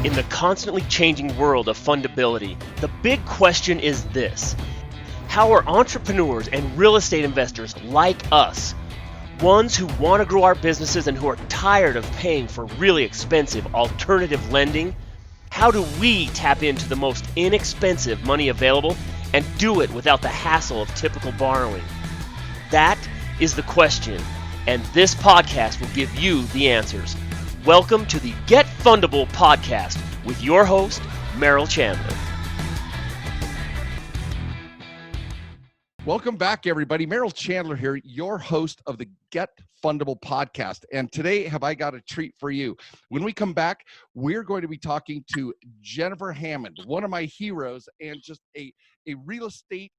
In the constantly changing world of fundability, the big question is this: how are entrepreneurs and real estate investors like us, ones who want to grow our businesses and who are tired of paying for really expensive alternative lending, how do we tap into the most inexpensive money available and do it without the hassle of typical borrowing? That is the question, and this podcast will give you the answers. Welcome to the Get Fundable podcast with your host, Merrill Chandler. Welcome back, everybody. Merrill Chandler here, your host of the Get Fundable podcast. And today, have I got a treat for you. When we come back, we're going to be talking to Jennifer Hammond, one of my heroes and just a real estate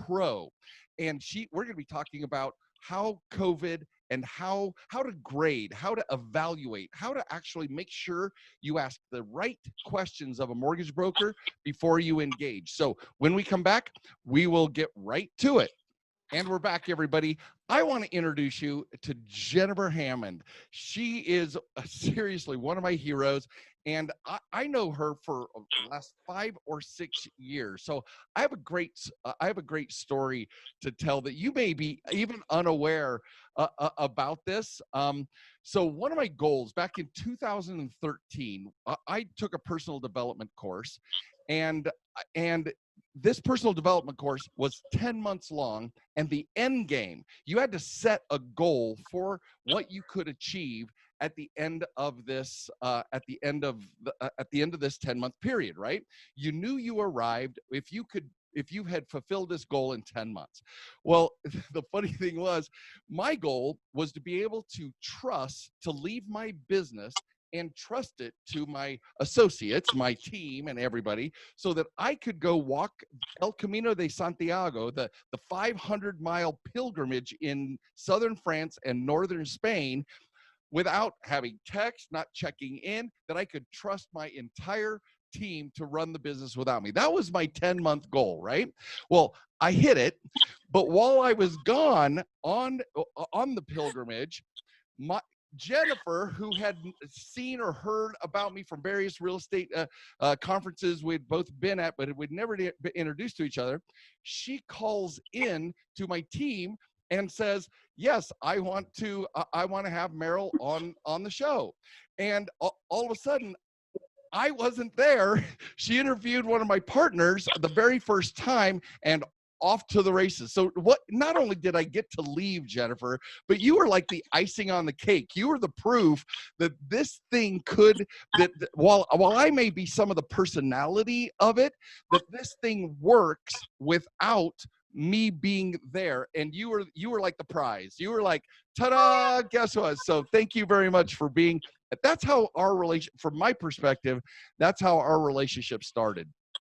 pro. And we're going to be talking about how COVID and how to grade, how to evaluate, how to actually make sure you ask the right questions of a mortgage broker before you engage. So when we come back, we will get right to it. And we're back, everybody. I want to introduce you to Jennifer Hammond. She is seriously one of my heroes, and I know her for the last 5 or 6 years. So I have a great story to tell that you may be even unaware about this. So one of my goals back in 2013, I took a personal development course, and this personal development course was 10 months long, and the end game, you had to set a goal for what you could achieve at the end of this at the end of this 10-month period, right? You knew you arrived if you had fulfilled this goal in 10 months. Well, the funny thing was, my goal was to be able to leave my business and trust it to my associates, my team, and everybody, so that I could go walk El Camino de Santiago, the 500-mile pilgrimage in southern France and northern Spain, without having text, not checking in, that I could trust my entire team to run the business without me. That was my 10-month goal, right? Well, I hit it, but while I was gone on the pilgrimage, Jennifer, who had seen or heard about me from various real estate conferences we'd both been at, but we'd never been introduced to each other, she calls in to my team and says, yes, I want to have Merrill on the show. And all of a sudden, I wasn't there. She interviewed one of my partners the very first time, and off to the races. So not only did I get to leave, Jennifer, but you were like the icing on the cake. You were the proof that this thing while I may be some of the personality of it, that this thing works without me being there. And you were like the prize. You were like, ta-da, guess what? So thank you very much for being. That's how from my perspective, that's how our relationship started.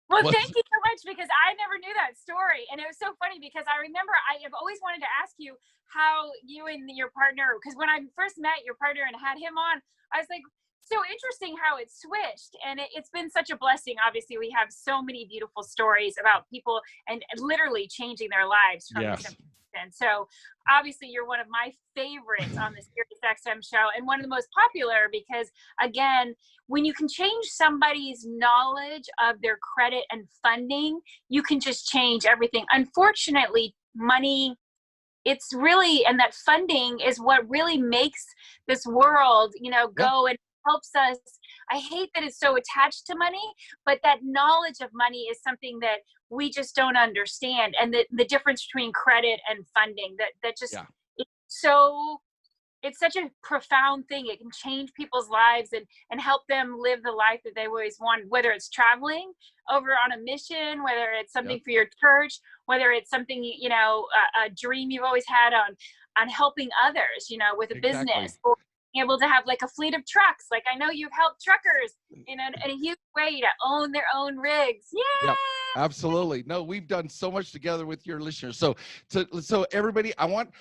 Well, thank you so much, because I never knew that story. And it was so funny because I remember I have always wanted to ask you how you and your partner, because when I first met your partner and had him on, I was like, so interesting how it switched. And it's been such a blessing. Obviously, we have so many beautiful stories about people and literally changing their lives from this. And so obviously you're one of my favorites on the SiriusXM show, and one of the most popular, because again, when you can change somebody's knowledge of their credit and funding, you can just change everything. Unfortunately, money, it's really, and that funding is what really makes this world, go and helps us. I hate that it's so attached to money, but that knowledge of money is something that we just don't understand. And the difference between credit and funding, it's such a profound thing. It can change people's lives and help them live the life that they always wanted, whether it's traveling over on a mission, whether it's something for your church, whether it's something, a dream you've always had on helping others, with a business, or able to have like a fleet of trucks. Like I know you've helped truckers in a huge way to own their own rigs. Yay! Yep, absolutely. No, we've done so much together with your listeners. So everybody, I want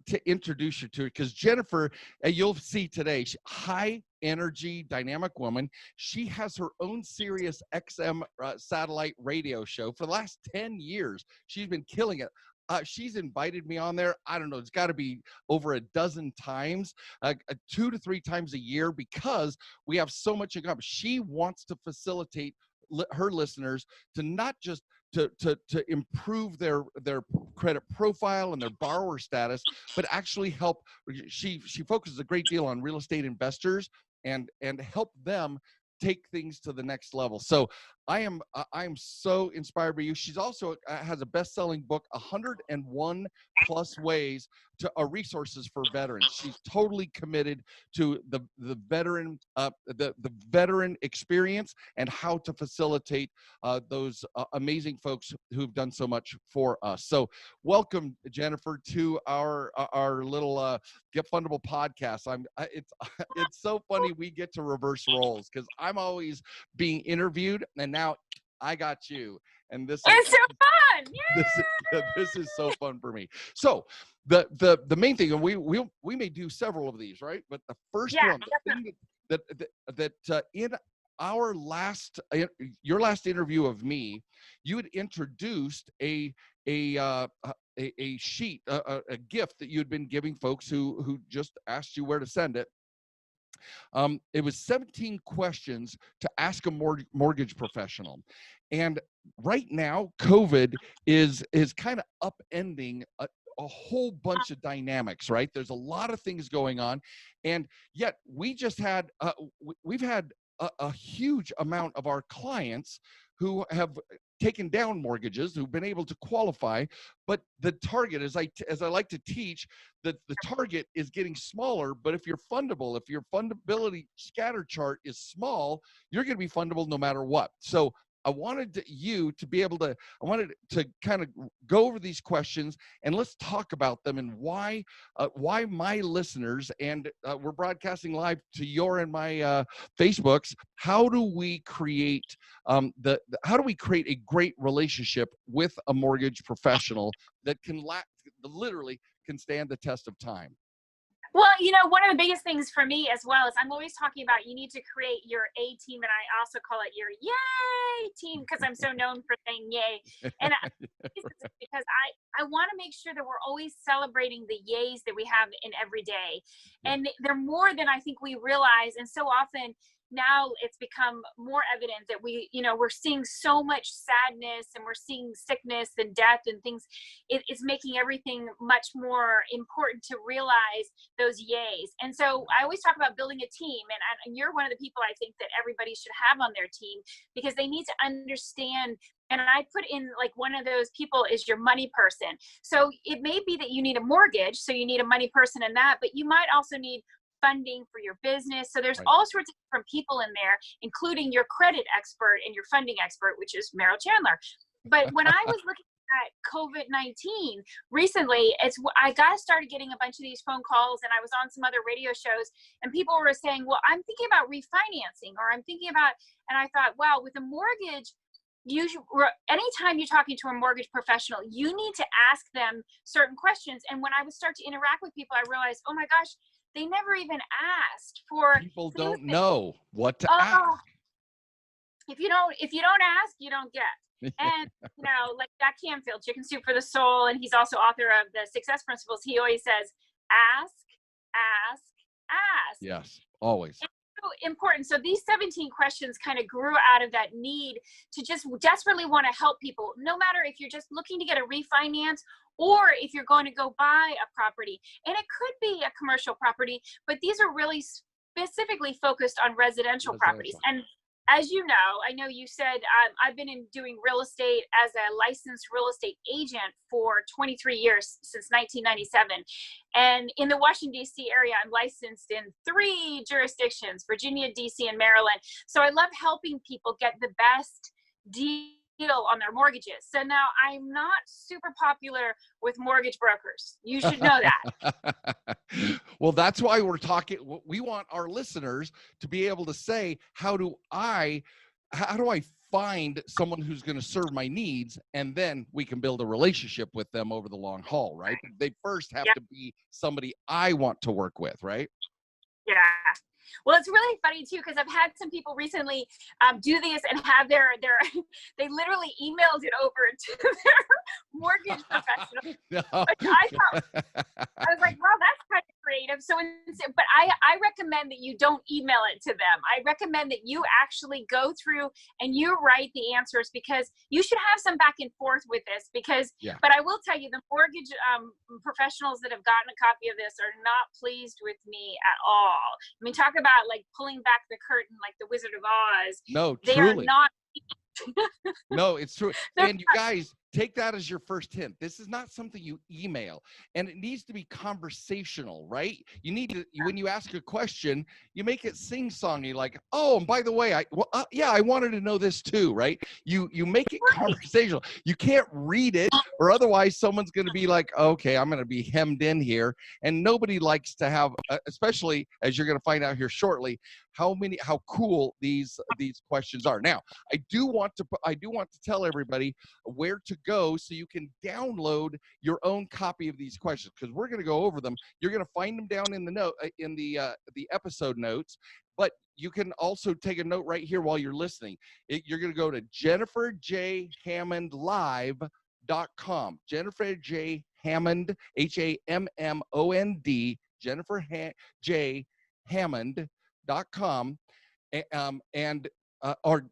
to introduce you to it, because Jennifer, you'll see today, high energy, dynamic woman. She has her own SiriusXM satellite radio show for the last 10 years. She's been killing it. she's invited me on there. I don't know. It's got to be over a dozen times, 2 to 3 times a year, because we have so much in common. She wants to facilitate her listeners to not just to improve their credit profile and their borrower status, but actually help. She focuses a great deal on real estate investors and help them take things to the next level. So I am so inspired by you. She's also has a best-selling book, 101 plus ways to resources for veterans. She's totally committed to the veteran the veteran experience and how to facilitate those amazing folks who've done so much for us. So welcome, Jennifer, to our little Get Fundable podcast. It's so funny we get to reverse roles, because I'm always being interviewed, and now I got you, and this It's is so fun. this is so fun for me. So the main thing, and we may do several of these, right? But the first one, the thing that in our your last interview of me, you had introduced a sheet, a gift that you had been giving folks who just asked you where to send it. It was 17 questions to ask a mortgage professional. And right now, COVID is kind of upending a whole bunch of dynamics, right? There's a lot of things going on. And yet we've had a huge amount of our clients who have taken down mortgages, who've been able to qualify, but the target, as I like to teach, that the target is getting smaller. But if you're fundable, if your fundability scatter chart is small, you're going to be fundable no matter what. So I wanted to kind of go over these questions, and let's talk about them and why my listeners, and we're broadcasting live to your and my Facebooks. How do we create how do we create a great relationship with a mortgage professional that literally can stand the test of time? Well, one of the biggest things for me as well is I'm always talking about you need to create your A team, and I also call it your yay team, because I'm so known for saying yay. And because I want to make sure that we're always celebrating the yays that we have in every day. And they're more than I think we realize. And so often now it's become more evident that we're seeing so much sadness, and we're seeing sickness and death and things. It's making everything much more important to realize those yays. And so I always talk about building a team, and you're one of the people I think that everybody should have on their team, because they need to understand. And I put in, like, one of those people is your money person. So it may be that you need a mortgage, so you need a money person in that, but you might also need funding for your business. So there's all sorts of different people in there, including your credit expert and your funding expert, which is Merrill Chandler. But when I was looking at COVID-19 recently, I started getting a bunch of these phone calls, and I was on some other radio shows, and people were saying, well, I'm thinking about refinancing, or I'm thinking about, and I thought, wow, with a mortgage, anytime you're talking to a mortgage professional, you need to ask them certain questions. And when I would start to interact with people, I realized, oh my gosh, they never even asked for. People don't know what to ask. If you don't ask, you don't get. And like Jack Canfield, Chicken Soup for the Soul, and he's also author of the Success Principles. He always says, ask, ask, ask. Yes, always. And so important. So these 17 questions kind of grew out of that need to just desperately want to help people, no matter if you're just looking to get a refinance or if you're going to go buy a property. And it could be a commercial property, but these are really specifically focused on residential properties. And as you know, I know you said I've been doing real estate as a licensed real estate agent for 23 years, since 1997. And in the Washington, D.C. area, I'm licensed in 3 jurisdictions, Virginia, D.C., and Maryland. So I love helping people get the best deal on their mortgages. So now I'm not super popular with mortgage brokers. You should know that. Well, that's why we're talking. We want our listeners to be able to say, how do I find someone who's going to serve my needs? And then we can build a relationship with them over the long haul, right? They first have to be somebody I want to work with, right? Yeah. Well, it's really funny too, because I've had some people recently do this and have they literally emailed it over to their mortgage professional. No. I was like, well, that's kind of creative. But I recommend that you don't email it to them. I recommend that you actually go through and you write the answers, because you should have some back and forth with this. But I will tell you, the mortgage professionals that have gotten a copy of this are not pleased with me at all. I mean, talk about like pulling back the curtain like the Wizard of Oz. No, they truly. are not. No, it's true. And you guys, take that as your first hint. This is not something you email, and it needs to be conversational, right? You need to, when you ask a question, you make it sing-songy, like, oh, and by the way, I wanted to know this too, right? You make it conversational. You can't read it, or otherwise someone's going to be like, okay, I'm going to be hemmed in here. And nobody likes to have, especially as you're going to find out here shortly, how cool these questions are. Now, I do want to tell everybody where to go so you can download your own copy of these questions, because we're going to go over them. You're going to find them down in the episode notes, but you can also take a note right here while you're listening. You're going to go to JenniferJHammondLive.com. Jennifer J. Hammond, HAMMOND, Jennifer J. Hammond.com, or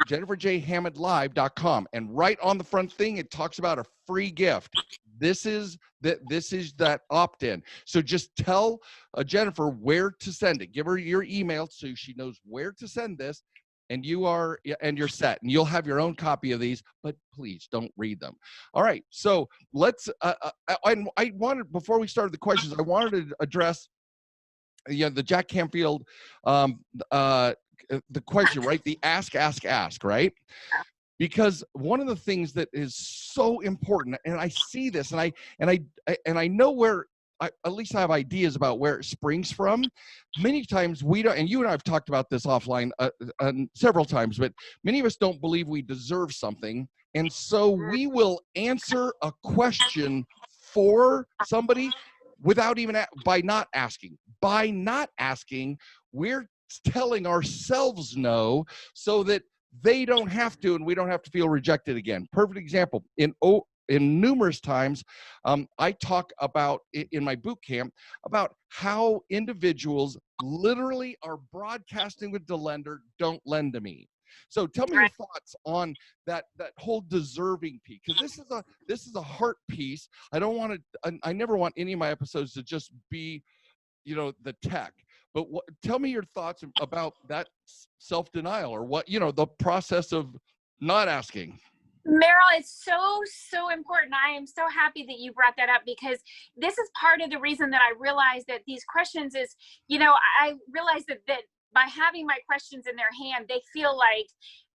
JenniferJHammondLive.com, and right on the front thing it talks about a free gift. This is that opt-in. So just tell Jennifer where to send it. Give her your email so she knows where to send this, and you're set, and you'll have your own copy of these. But please don't read them. All right. So let's. I wanted, before we started the questions, I wanted to address the Jack Canfield the question, right? The ask, right? Because one of the things that is so important, and I see this, and I know where, at least I have ideas about where it springs from. Many times we don't, and you and I have talked about this offline several times, but many of us don't believe we deserve something. And so we will answer a question for somebody without even, by not asking. By not asking, we're telling ourselves no, so that they don't have to, and we don't have to feel rejected again. Perfect example. In numerous times, I talk about in my boot camp about how individuals literally are broadcasting with the lender, don't lend to me. So tell me your thoughts on that whole deserving piece, because this is a heart piece. I never want any of my episodes to just be, the tech. But tell me your thoughts about that self-denial, or the process of not asking. Merrill, it's so important. I am so happy that you brought that up, because this is part of the reason that I realized that these questions is, I realized that by having my questions in their hand, they feel like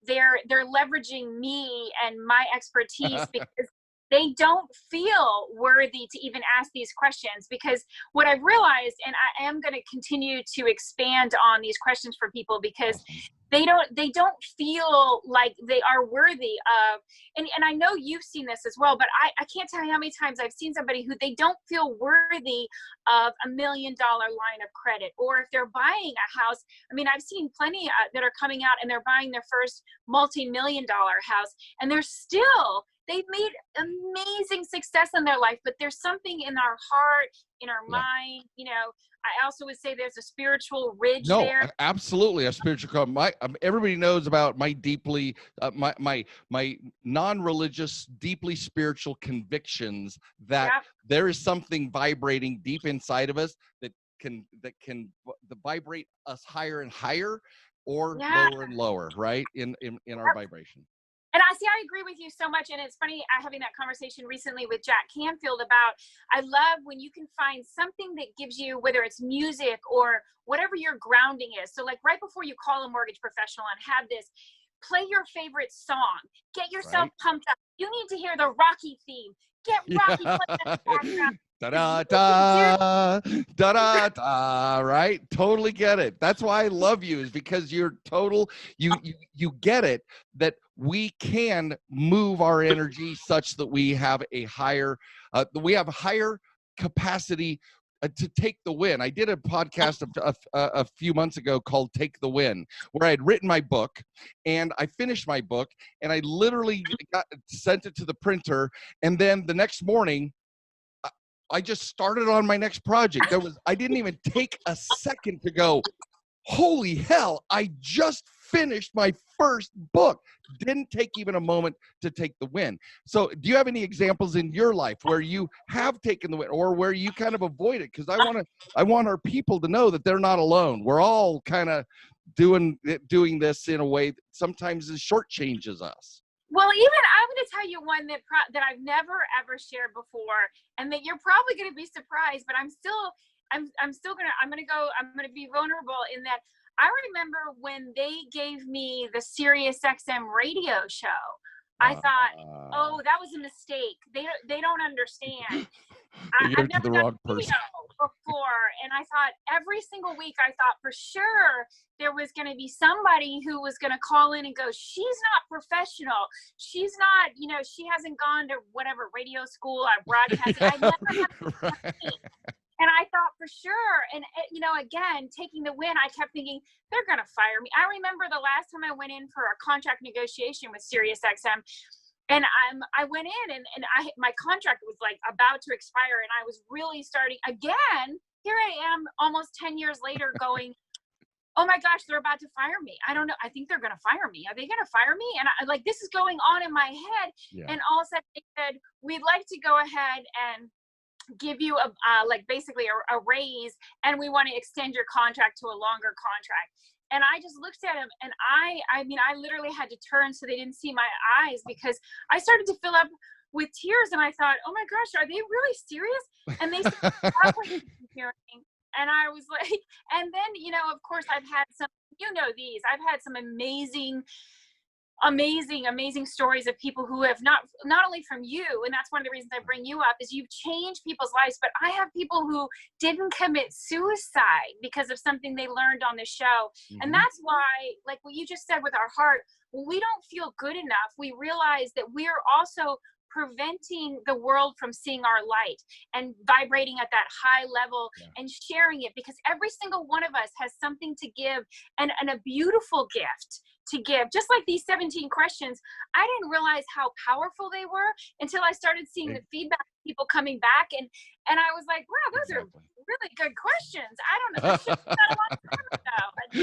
they're leveraging me and my expertise, because they don't feel worthy to even ask these questions. Because what I've realized, and I am going to continue to expand on these questions for people, because they don't feel like they are worthy of, and I know you've seen this as well, but I can't tell you how many times I've seen somebody who they don't feel worthy of $1 million line of credit, or if they're buying a house. I mean, I've seen plenty that are coming out and they're buying their first multi-million-dollar house, and they've made amazing success in their life, but there's something in our heart, in our mind, I also would say there's a spiritual ridge there. No, absolutely, a spiritual call. Everybody knows about my deeply, my non-religious, deeply spiritual convictions that there is something vibrating deep inside of us that can vibrate us higher and higher, or lower and lower, right? In our vibration. And I agree with you so much. And it's funny, having that conversation recently with Jack Canfield about, I love when you can find something that gives you, whether it's music or whatever your grounding is. So like right before you call a mortgage professional and have this, play your favorite song, get yourself pumped up. You need to hear the Rocky theme. Get Rocky playing in the background. Da-da-da, da-da-da, right? Totally get it. That's why I love you, is because you get it, that we can move our energy such that we have a higher capacity to take the win. I did a podcast a few months ago called Take the Win, where I had written my book and I finished my book and I literally sent it to the printer. And then the next morning, I just started on my next project. I didn't even take a second to go, holy hell, I just finished my first book. Didn't take even a moment to take the win. So do you have any examples in your life where you have taken the win or where you kind of avoid it? Because I want our people to know that they're not alone. We're all kind of doing this in a way that sometimes it shortchanges us. Well, even I'm going to tell you one that I've never ever shared before, and that you're probably going to be surprised, but I'm going to be vulnerable in that. I remember when they gave me the SiriusXM radio show, I thought, oh, that was a mistake. They don't understand. I've never done radio before. And I thought every single week, I thought for sure there was going to be somebody who was going to call in and go, she's not professional. She's not, she hasn't gone to whatever radio school or broadcasting. I never had And I thought for sure, and again, taking the win, I kept thinking, they're going to fire me. I remember the last time I went in for a contract negotiation with SiriusXM, and I went in and my contract was like about to expire, and I was really starting again. Here I am almost 10 years later going, oh my gosh, they're about to fire me. I don't know. I think they're going to fire me. Are they going to fire me? And this is going on in my head. Yeah. And all of a sudden they said, we'd like to go ahead and give you basically a raise, and we want to extend your contract to a longer contract. And I just looked at him, and I literally had to turn so they didn't see my eyes, because I started to fill up with tears, and I thought, oh my gosh, are they really serious? And they said, and I was like, and then of course I've had some, I've had some amazing stories of people who have not only from you, and that's one of the reasons I bring you up, is you've changed people's lives, but I have people who didn't commit suicide because of something they learned on the show. Mm-hmm. And that's why, like what you just said with our heart, when we don't feel good enough, we realize that we're also preventing the world from seeing our light and vibrating at that high level and sharing it, because every single one of us has something to give, and a beautiful gift to give. Just like these 17 questions, I didn't realize how powerful they were until I started seeing the feedback of people coming back, and I was like, wow, those are really good questions. I don't know. I should have done a long time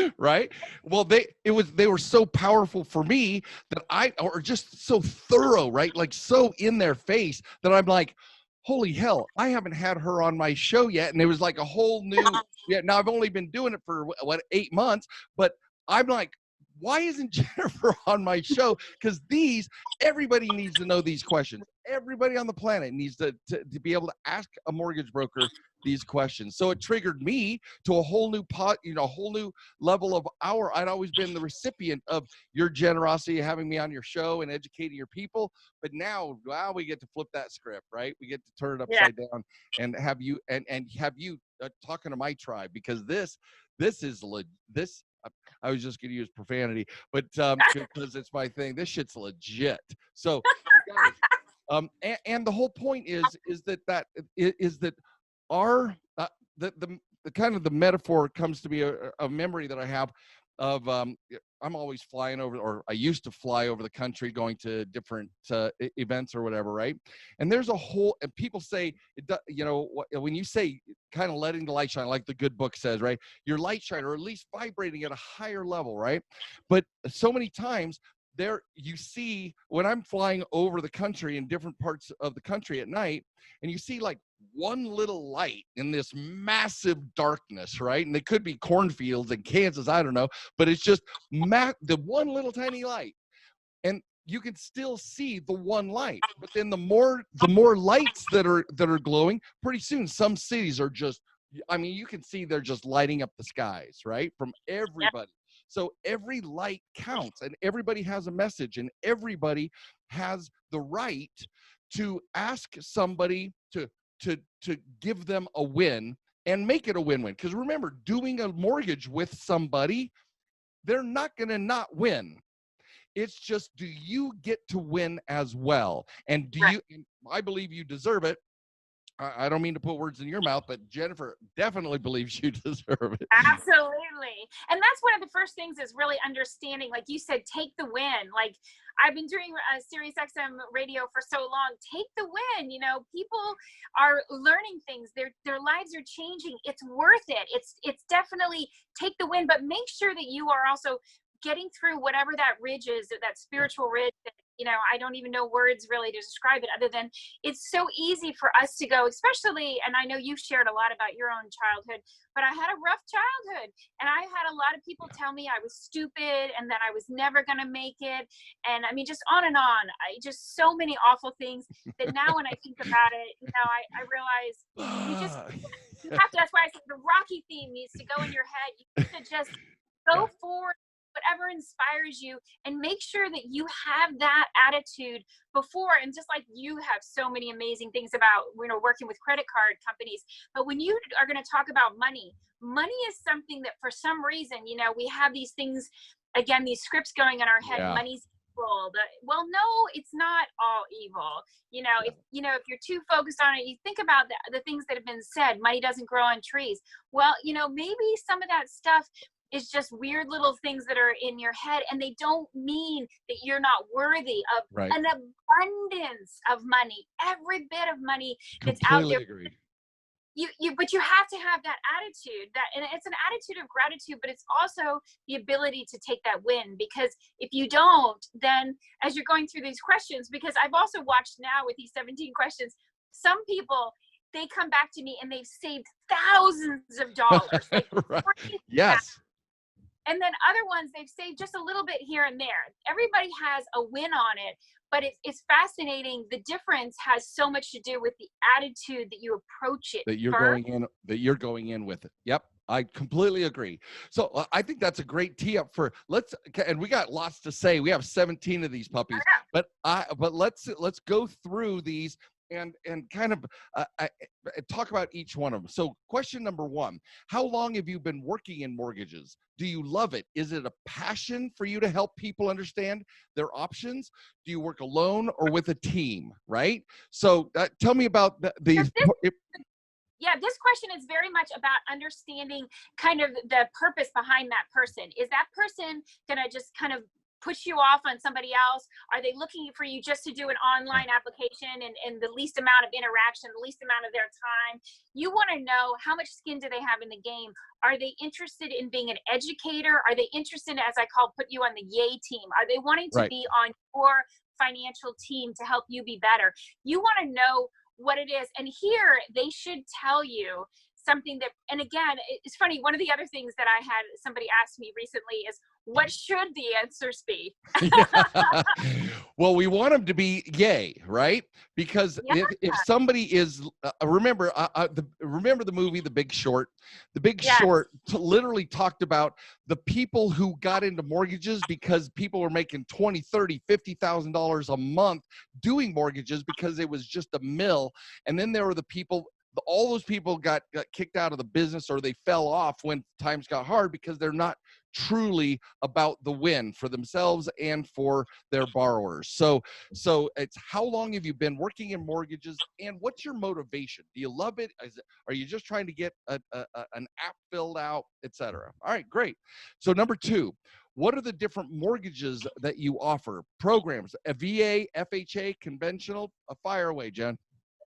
ago. Right? Well, they were so powerful for me that or just so thorough, right? Like so in their face that I'm like, holy hell, I haven't had her on my show yet. And it was like a whole new, now I've only been doing it for 8 months, but I'm like, why isn't Jennifer on my show? Because everybody needs to know these questions. Everybody on the planet needs to be able to ask a mortgage broker these questions. So it triggered me to a whole new a whole new level of I'd always been the recipient of your generosity, having me on your show and educating your people. But now we get to flip that script, right? We get to turn it upside down and have you talking to my tribe, because this is this. I was just going to use profanity, but because it's my thing, this shit's legit. So, guys, and the whole point is that our the kind of the metaphor comes to be a memory that I have of I'm always flying over, or I used to fly over the country going to different events or whatever, right? And there's and people say, when you say kind of letting the light shine, like the good book says, right? Your light shine, or at least vibrating at a higher level, right? But so many times you see, when I'm flying over the country in different parts of the country at night, and you see like one little light in this massive darkness, right? And it could be cornfields in Kansas, I don't know, but it's just the one little tiny light, and you can still see the one light. But then the more lights that are glowing, pretty soon some cities are just, you can see they're just lighting up the skies, right? From everybody. So every light counts, and everybody has a message, and everybody has the right to ask somebody to give them a win and make it a win-win. Because remember, doing a mortgage with somebody, they're not going to not win. It's just, do you get to win as well? And I believe you deserve it. I don't mean to put words in your mouth, but Jennifer definitely believes you deserve it. Absolutely. And that's one of the first things is really understanding, like you said, take the win. Like I've been doing SiriusXM radio for so long. Take the win. You know, people are learning things. Their lives are changing. It's worth it. It's definitely take the win, but make sure that you are also getting through whatever that ridge is, that spiritual ridge that, you know, I don't even know words really to describe it other than it's so easy for us to go, especially, and I know you shared a lot about your own childhood, but I had a rough childhood and I had a lot of people tell me I was stupid and that I was never going to make it. And I mean, just on and on, just so many awful things that now when I think about it, you know, I realize you have to, that's why I said the Rocky theme needs to go in your head. You need to just go forward, whatever inspires you, and make sure that you have that attitude before. And just like you have so many amazing things about, you know, working with credit card companies, but when you are going to talk about money is something that for some reason, you know, we have these things, again, these scripts going in our head. Money's evil. Well, no, it's not all evil. You know, if you're too focused on it, you think about the things that have been said. Money doesn't grow on trees. Well, you know, maybe some of that stuff is just weird little things that are in your head, and they don't mean that you're not worthy of an abundance of money. Every bit of money that's out there. Agree. But you have to have that attitude, and it's an attitude of gratitude, but it's also the ability to take that win. Because if you don't, then as you're going through these questions, because I've also watched now with these 17 questions, some people, they come back to me and they've saved thousands of dollars. Yes. And then other ones, they've saved just a little bit here and there. Everybody has a win on it, but it's fascinating. The difference has so much to do with the attitude that you approach it. That you're going in with it. Yep. I completely agree. So I think that's a great tee up for and we got lots to say. We have 17 of these puppies, but let's go through these and kind of talk about each one of them. So question number one, how long have you been working in mortgages? Do you love it? Is it a passion for you to help people understand their options? Do you work alone or with a team, right? So tell me about these. Yeah, this question is very much about understanding kind of the purpose behind that person. Is that person going to just kind of push you off on somebody else? Are they looking for you just to do an online application and the least amount of interaction, the least amount of their time? You want to know how much skin do they have in the game? Are they interested in being an educator? Are they interested, as I call, put you on the yay team? Are they wanting to be on your financial team to help you be better? You want to know what it is. And here they should tell you something that, and again, it's funny, one of the other things that I had somebody ask me recently is, what should the answers be? Well, we want them to be yay, right? Because if somebody is, remember the movie The Big Short? The Big Short literally talked about the people who got into mortgages because people were making $20,000, $30,000, $50,000 a month doing mortgages because it was just a mill. And then there were the people, all those people got kicked out of the business, or they fell off when times got hard because they're not truly about the win for themselves and for their borrowers. So it's, how long have you been working in mortgages, and what's your motivation? Do you love it? Are you just trying to get an app filled out, etc.? All right, great. So number two, what are the different mortgages that you offer? Programs, a VA, FHA, conventional, fire away, Jen.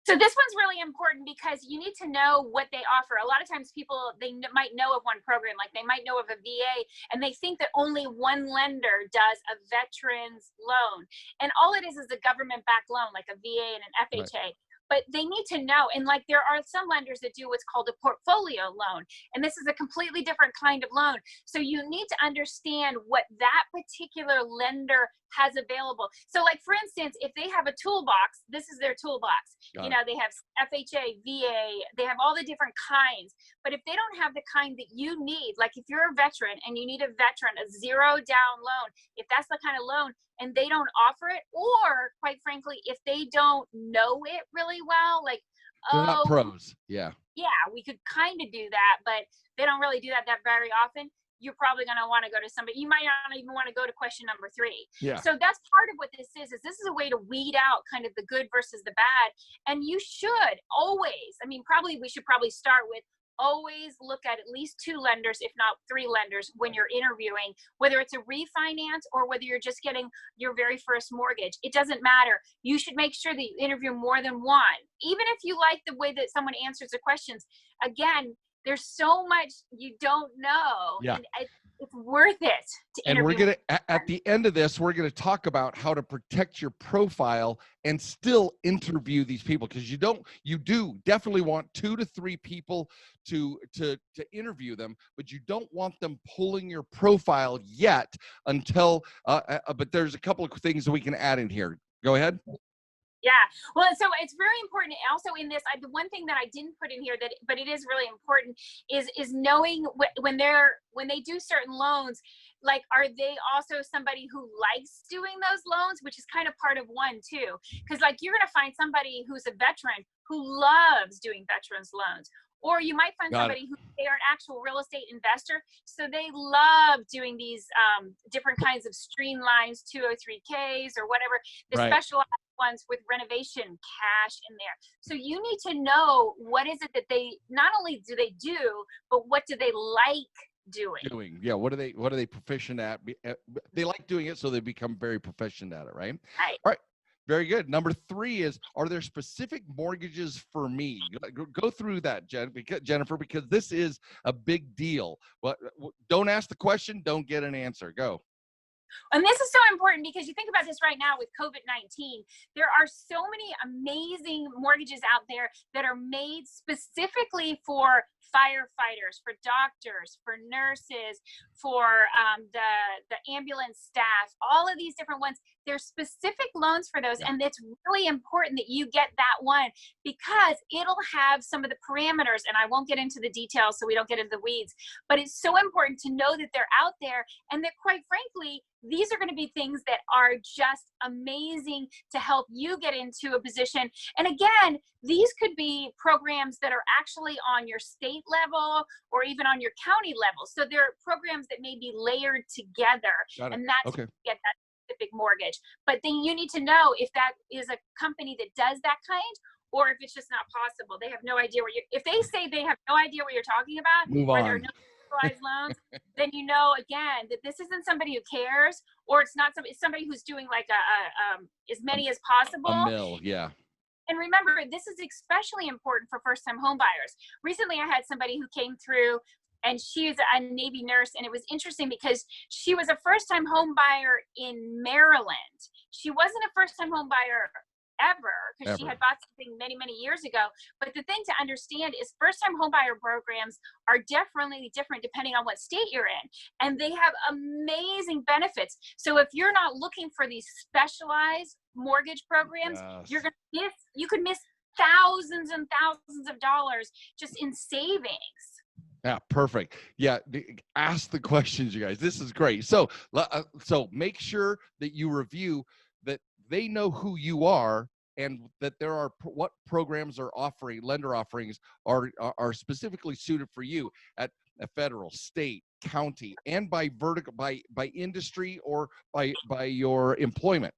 So this one's really important because you need to know what they offer. A lot of times people, they might know of one program, like they might know of a VA, and they think that only one lender does a veteran's loan. And all it is a government-backed loan, like a VA and an FHA. Right. But they need to know, and like there are some lenders that do what's called a portfolio loan, and this is a completely different kind of loan. So you need to understand what that particular lender has available. So like, for instance, if they have a toolbox, this is their toolbox. You know, they have FHA, VA, they have all the different kinds. But if they don't have the kind that you need, like if you're a veteran and you need a 0 down loan, if that's the kind of loan, and they don't offer it, or quite frankly, if they don't know it really well, like, they're not pros. Yeah, we could kind of do that, but they don't really do that very often. you're probably going to want to go to somebody. You might not even want to go to question number 3. Yeah. So that's part of what this is this is a way to weed out kind of the good versus the bad. And you should always, I mean, we should probably start with always look at least 2 lenders, if not 3 lenders, when you're interviewing, whether it's a refinance or whether you're just getting your very first mortgage. It doesn't matter. You should make sure that you interview more than one. Even if you like the way that someone answers the questions, again, there's so much you don't know. Yeah. And it's worth it to And interview. we're going to, at the end of this, we're going to talk about how to protect your profile and still interview these people. Because you do definitely want 2 to 3 people to interview them, but you don't want them pulling your profile yet until, but there's a couple of things that we can add in here. Go ahead. Yeah. Well, so it's very important also in this, the one thing that I didn't put in here but it is really important is knowing when they do certain loans, like, are they also somebody who likes doing those loans, which is kind of part of one too. Cause like you're going to find somebody who's a veteran who loves doing veterans loans. Or you might find somebody who they are an actual real estate investor. So they love doing these different kinds of streamlines, 203Ks or whatever, the specialized ones with renovation cash in there. So you need to know what is it that they, not only do they do, but what do they like doing? Yeah. What are they proficient at? They like doing it, so they become very proficient at it, right? Right. All right. Very good. Number 3 is, are there specific mortgages for me? Go through that, Jennifer, because this is a big deal. But don't ask the question, don't get an answer. Go. And this is so important because you think about this right now with COVID-19, there are so many amazing mortgages out there that are made specifically for firefighters, for doctors, for nurses, for the ambulance staff, all of these different ones. There's specific loans for those. And it's really important that you get that one because it'll have some of the parameters, and I won't get into the details so we don't get into the weeds, but it's so important to know that they're out there and that, quite frankly, these are going to be things that are just amazing to help you get into a position. And again, these could be programs that are actually on your state level or even on your county level. So they're programs that may be layered together. And that's how you get that specific mortgage. But then you need to know if that is a company that does that kind, or if it's just not possible. They have no idea if they say they have no idea what you're talking about, Move or on. there are no loans, then you know again that this isn't somebody who cares, or it's somebody who's doing like as many as possible. A mill, yeah. And remember, this is especially important for first-time home buyers. Recently, I had somebody who came through, and she's a Navy nurse, and it was interesting because she was a first-time home buyer in Maryland. She wasn't a first-time home buyer ever because she had bought something many, many years ago. But the thing to understand is first-time homebuyer programs are definitely different depending on what state you're in, and they have amazing benefits. So if you're not looking for these specialized mortgage programs, you could miss thousands and thousands of dollars just in savings. Yeah, perfect. Yeah, ask the questions, you guys. This is great. So make sure that you review that they know who you are and that there are what programs are offering, lender offerings are specifically suited for you at a federal, state, county, and by vertical, by industry or by your employment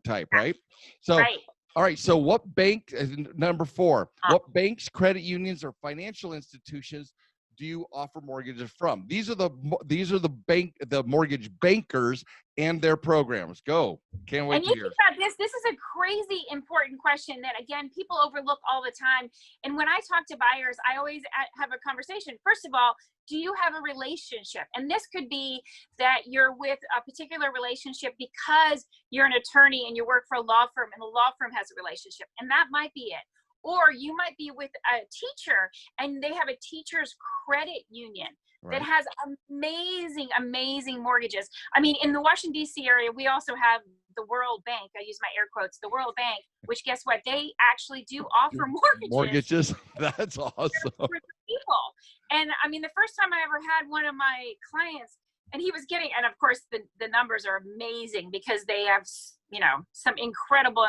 type, right? So. Right. All right. So what bank, number 4, what banks, credit unions, or financial institutions do you offer mortgages from? These are the mortgage bankers and their programs. Go. Can't wait and to you hear. think about this is a crazy important question that, again, people overlook all the time. And when I talk to buyers, I always have a conversation. First of all, do you have a relationship? And this could be that you're with a particular relationship because you're an attorney and you work for a law firm and the law firm has a relationship. And that might be it. Or you might be with a teacher and they have a teacher's credit union that has amazing, amazing mortgages. I mean, in the Washington, D.C. area, we also have the World Bank. I use my air quotes, the World Bank, which guess what? They actually do offer mortgages. Mortgages? That's awesome. For people. And I mean, the first time I ever had one of my clients, and he was getting, and of course the numbers are amazing because they have, some incredible,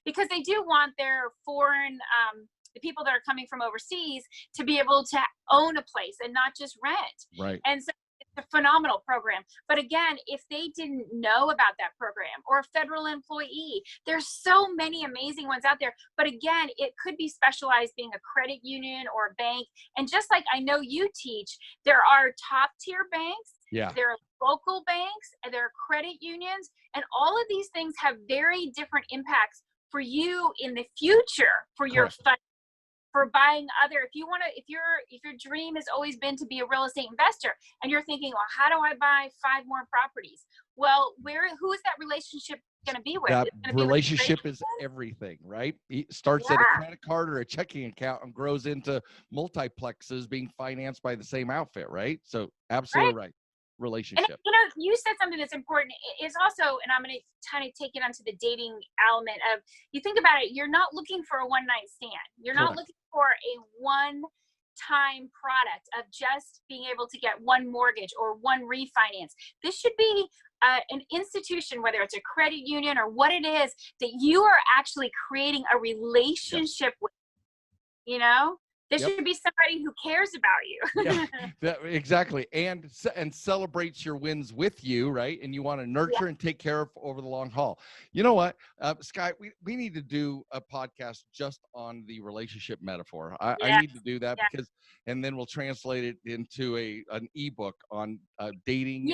because they do want their foreign, the people that are coming from overseas to be able to own a place and not just rent. Right. And so a phenomenal program. But again, if they didn't know about that program, or a federal employee, there's so many amazing ones out there. But again, it could be specialized being a credit union or a bank. And just like I know you teach, there are top tier banks. Yeah. There are local banks, and there are credit unions, and all of these things have very different impacts for you in the future for your fund, for buying other. If you want to, if your dream has always been to be a real estate investor, and you're thinking, well, how do I buy 5 more properties? Well, who is that relationship going to be with? That relationship is everything, right? It starts at a credit card or a checking account and grows into multiplexes being financed by the same outfit, right? So absolutely right. Relationship. And you said something that's important. It's also, and I'm going to kind of take it onto the dating element of, you think about it, you're not looking for a one-night stand. You're not looking for a one-time product of just being able to get one mortgage or one refinance. This should be an institution, whether it's a credit union or what it is, that you are actually creating a relationship with, There should be somebody who cares about you. Exactly. And celebrates your wins with you, right? And you want to nurture and take care of over the long haul. You know what, Sky, we need to do a podcast just on the relationship metaphor. I need to do that because, and then we'll translate it into an ebook on dating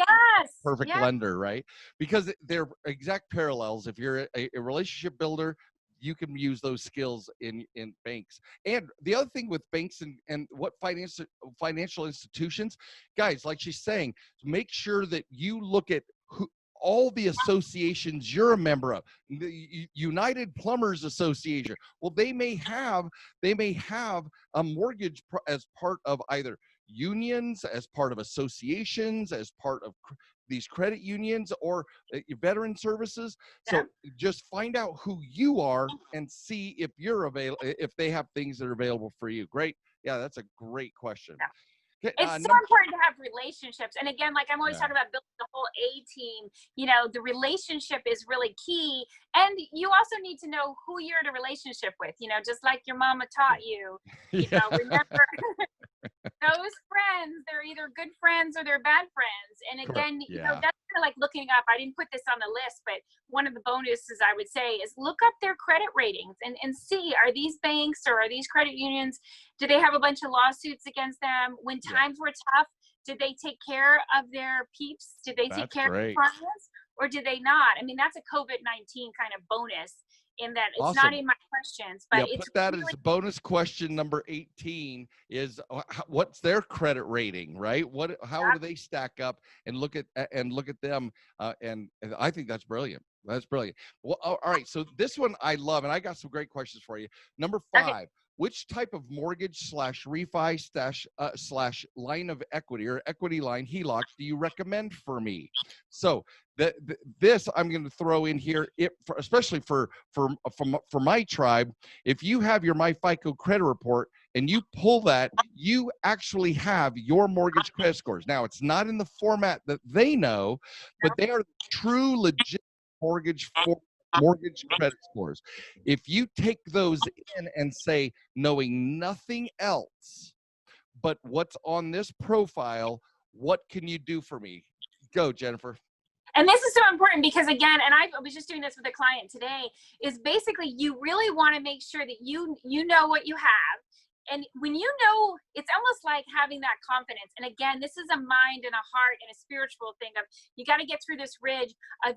perfect lender, right? Because they're exact parallels. If you're a relationship builder, you can use those skills in banks. And the other thing with banks and what financial institutions, guys, like she's saying, make sure that you look at all the associations you're a member of. The United Plumbers Association. Well, they may have a mortgage as part of either unions, as part of associations, as part of these credit unions, or veteran services. So just find out who you are and see if you're available, if they have things that are available for you. Great. Yeah, that's a great question. It's so important to have relationships. And again, like I'm always talking about building the whole A team, the relationship is really key. And you also need to know who you're in a relationship with, just like your mama taught you, remember those friends, they're either good friends or they're bad friends. And again, that's kind of like looking up, I didn't put this on the list, but one of the bonuses I would say is look up their credit ratings and see, are these banks or are these credit unions, do they have a bunch of lawsuits against them? When times were tough, did they take care of their peeps? Did they take care of their clients, or did they not? I mean, that's a COVID-19 kind of bonus in that it's not in my questions, but it's put that as bonus question number 18 is what's their credit rating, right? How do they stack up, and look at them, and I think that's brilliant. That's brilliant. Well, all right. So this one I love, and I got some great questions for you. Number 5. Which type of mortgage / refi / line of equity or equity line HELOC do you recommend for me? So this I'm going to throw in here, especially for my tribe. If you have your My FICO credit report and you pull that, you actually have your mortgage credit scores. Now, it's not in the format that they know, but they are true, legit mortgage credit scores. If you take those in and say, knowing nothing else but what's on this profile, what can you do for me? Go, Jennifer. And this is so important because, again, and I was just doing this with a client today, is basically you really want to make sure that you know what you have. And when you know, it's almost like having that confidence. And again, this is a mind and a heart and a spiritual thing of, you got to get through this ridge of,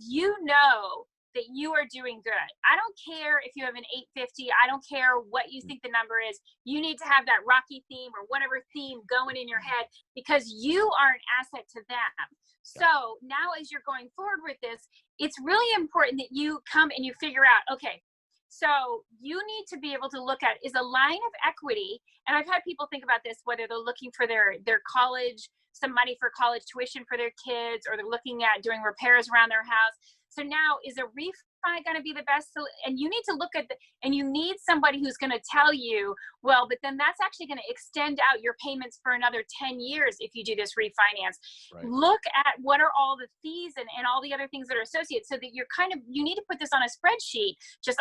that you are doing good. I don't care if you have an 850. I don't care what you think the number is. You need to have that Rocky theme or whatever theme going in your head, because you are an asset to them. So now as you're going forward with this, it's really important that you come and you figure out, okay, so you need to be able to look at, is a line of equity, and I've had people think about this, whether they're looking for their college, some money for college tuition for their kids, or they're looking at doing repairs around their house. So now, is a refi going to be the best? And you need to look at and you need somebody who's going to tell you, well, but then that's actually going to extend out your payments for another 10 years if you do this refinance. Right. Look at what are all the fees and all the other things that are associated, so that you're you need to put this on a spreadsheet.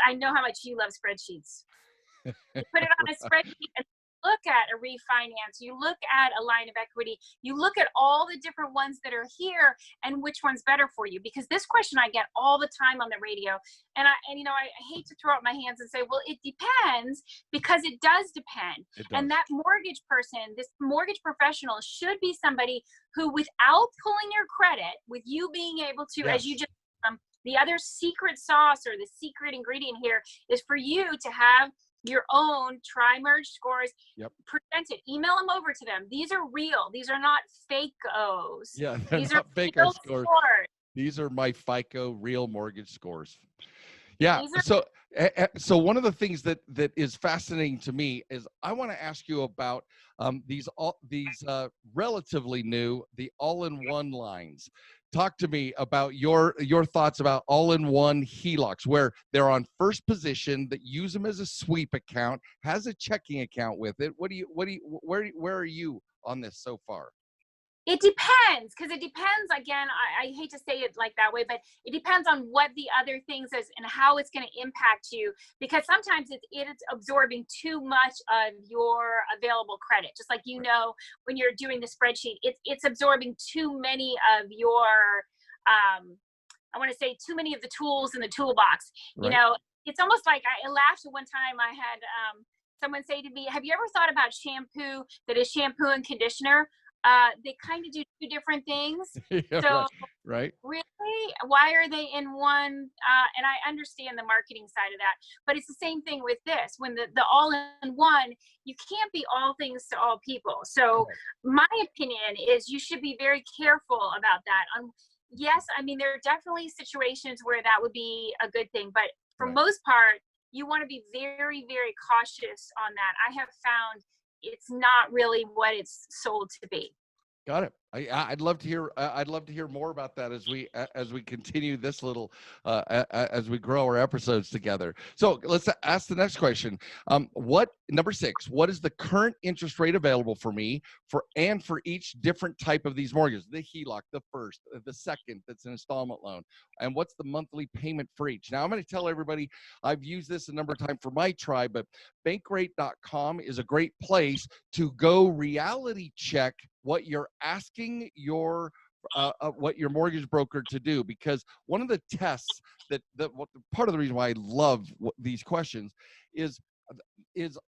I know how much you love spreadsheets. You put it on a spreadsheet, and look at a refinance, you look at a line of equity, you look at all the different ones that are here and which one's better for you. Because this question I get all the time on the radio. And I hate to throw up my hands and say, well, it depends, because it does depend. It does. And that mortgage person, this mortgage professional, should be somebody who, without pulling your credit, with you being able to, Yes. as you just, the other secret sauce or the secret ingredient here is for you to have your own tri-merge scores presented. Email them over to them. These are real. These are not fake-os. Yeah, they're These not are fake real scores. scores. These are my FICO real mortgage scores. Yeah. These are So one of the things that is fascinating to me is I want to ask you about these relatively new, the all-in-one lines. Talk to me about your thoughts about all-in-one HELOCs, where they're on first position, that use them as a sweep account, has a checking account with it. Where are you on this so far? It depends, because it depends, again, I hate to say it like that way, but it depends on what the other things is and how it's going to impact you, because sometimes it's absorbing too much of your available credit. Just like, when you're doing the spreadsheet, it's absorbing too many of your, I want to say, too many of the tools in the toolbox. Right. It's almost like I laughed at one time. I had someone say to me, have you ever thought about shampoo that is shampoo and conditioner? They kind of do two different things. Yeah, So right. really, why are they in one? And I understand the marketing side of that, but it's the same thing with this. When the all-in-one, you can't be all things to all people. So my opinion is you should be very careful about that. Yes, I mean, there are definitely situations where that would be a good thing, but for most part, you want to be very, very cautious on that. I have found it's not really what it's sold to be. Got it. I'd love to hear. I'd love to hear more about that as we continue this little as we grow our episodes together. So let's ask the next question. Number 6? What is the current interest rate available for me for each different type of these mortgages? The HELOC, the first, the second, that's an installment loan, and what's the monthly payment for each? Now I'm going to tell everybody, I've used this a number of times for my tribe, but bankrate.com is a great place to go reality check what you're asking what your mortgage broker to do, because one of the tests part of the reason why I love these questions is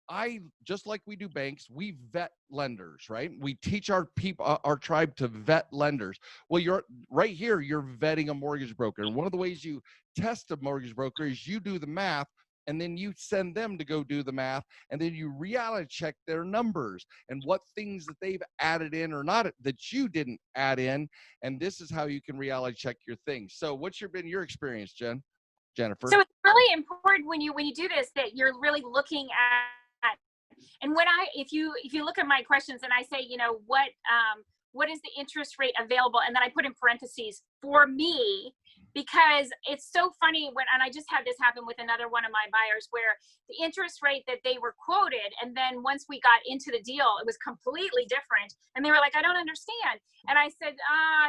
I, just like we do banks, we vet lenders, right? We teach our people, our tribe, to vet lenders. Well, you're right here, you're vetting a mortgage broker. And one of the ways you test a mortgage broker is you do the math, and then you send them to go do the math, and then you reality check their numbers and what things that they've added in or not that you didn't add in. And this is how you can reality check your things. So what's been your experience, Jennifer? So it's really important when you do this, that you're really looking at, and if you look at my questions and I say, what is the interest rate available? And then I put in parentheses, for me, because it's so funny and I just had this happen with another one of my buyers, where the interest rate that they were quoted, and then once we got into the deal, it was completely different. And they were like, I don't understand. And I said,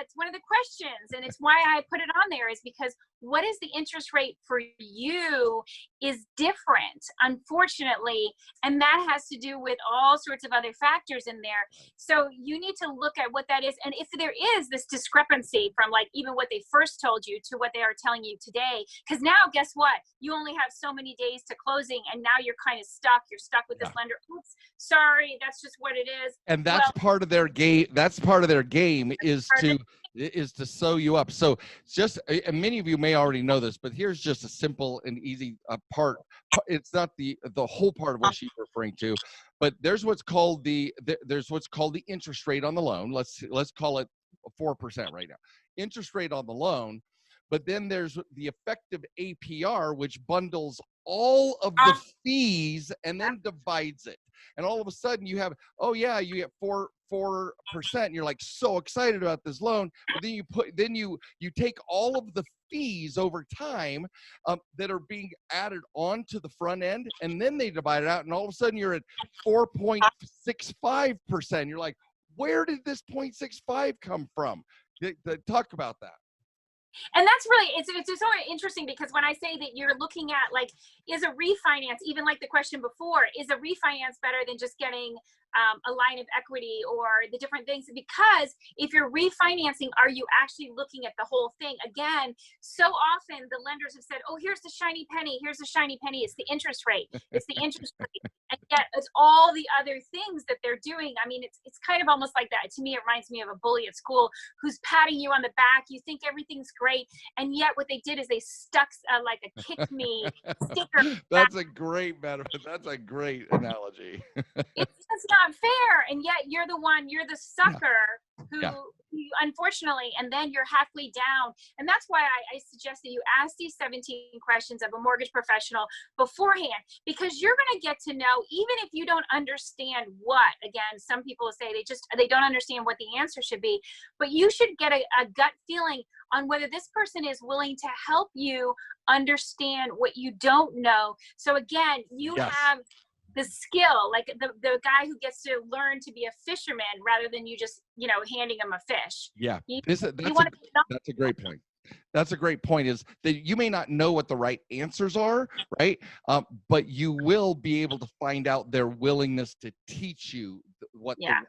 it's one of the questions. And it's why I put it on there, is because what is the interest rate for you is different, unfortunately. And that has to do with all sorts of other factors in there. So you need to look at what that is. And if there is this discrepancy from like even what they first told you to what they are telling you today, because now guess what? You only have so many days to closing, and now you're kind of stuck. You're stuck with this lender. Oops, sorry, that's just what it is. And that's part of their game. That's part of their game is to sew you up. So just, and many of you may already know this, but here's just a simple and easy part. It's not the whole part of what she's referring to, but there's what's called the interest rate on the loan. Let's call it 4% right now. Interest rate on the loan. But then there's the effective APR, which bundles all of the fees and then divides it. And all of a sudden you have, you get 4%. And you're like so excited about this loan. But then you take all of the fees over time that are being added onto the front end, and then they divide it out. And all of a sudden you're at 4.65%. You're like, where did this 0.65 come from? Talk about that. And that's really, it's so interesting, because when I say that you're looking at, like, is a refinance, even like the question before, is a refinance better than just getting a line of equity or the different things? Because if you're refinancing, are you actually looking at the whole thing? Again, so often the lenders have said, oh, here's the shiny penny. Here's the shiny penny. It's the interest rate. It's the interest rate. And yet it's all the other things that they're doing. I mean, it's kind of almost like that. To me, it reminds me of a bully at school who's patting you on the back. You think everything's great. And yet what they did is they stuck like a kick me sticker. That's a great metaphor. That's a great analogy. It's just not fair. And yet you're the sucker who unfortunately, and then you're halfway down. And that's why I suggest that you ask these 17 questions of a mortgage professional beforehand, because you're going to get to know, even if you don't understand what, again, some people say they don't understand what the answer should be, but you should get a gut feeling on whether this person is willing to help you understand what you don't know. So again, you have the skill, like the guy who gets to learn to be a fisherman rather than you just, handing him a fish. Yeah, that's a great point. That's a great point, is that you may not know what the right answers are, right? But you will be able to find out their willingness to teach you what the answer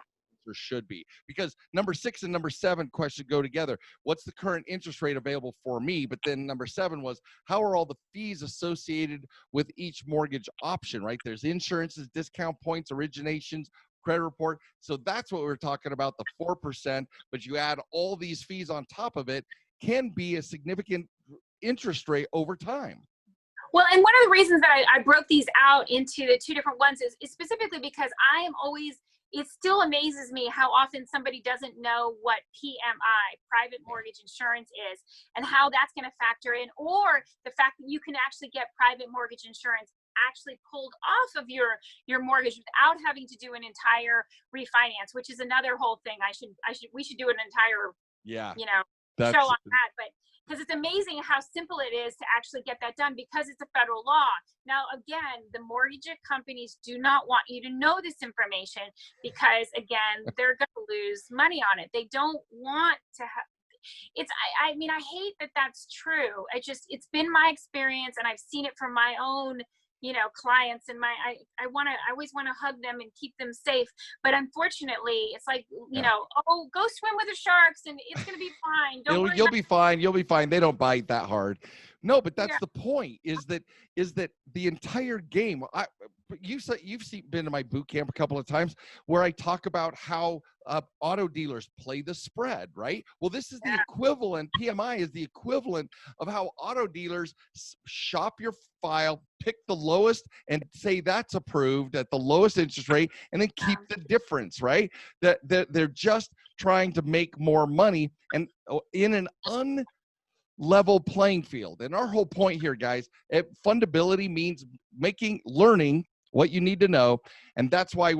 should be. Because number 6 and number 7 question go together. What's the current interest rate available for me? But then number 7 was, how are all the fees associated with each mortgage option, right? There's insurances, discount points, originations, credit report. So that's what we're talking about, the 4%, but you add all these fees on top of it, can be a significant interest rate over time. Well, and one of the reasons that I broke these out into the 2 different ones is specifically because I am always, it still amazes me how often somebody doesn't know what PMI, private mortgage insurance, is, and how that's going to factor in, or the fact that you can actually get private mortgage insurance actually pulled off of your mortgage without having to do an entire refinance, which is another whole thing. We should do an entire show on that, but because it's amazing how simple it is to actually get that done, because it's a federal law. Now, again, the mortgage companies do not want you to know this information, because again, they're going to lose money on it. They don't want to have I mean, I hate that that's true. It's been my experience, and I've seen it from my own clients, and I always want to hug them and keep them safe. But unfortunately, it's like, oh, go swim with the sharks and it's going to be fine. You'll be fine. You'll be fine. They don't bite that hard. No, but that's the point, is that the entire game, you've been to my boot camp a couple of times where I talk about how auto dealers play the spread, right? Well, this is the equivalent. PMI is the equivalent of how auto dealers shop your file, pick the lowest and say that's approved at the lowest interest rate, and then keep the difference, right? That they're just trying to make more money, and in an level playing field. And our whole point here, guys, fundability means learning what you need to know. And that's why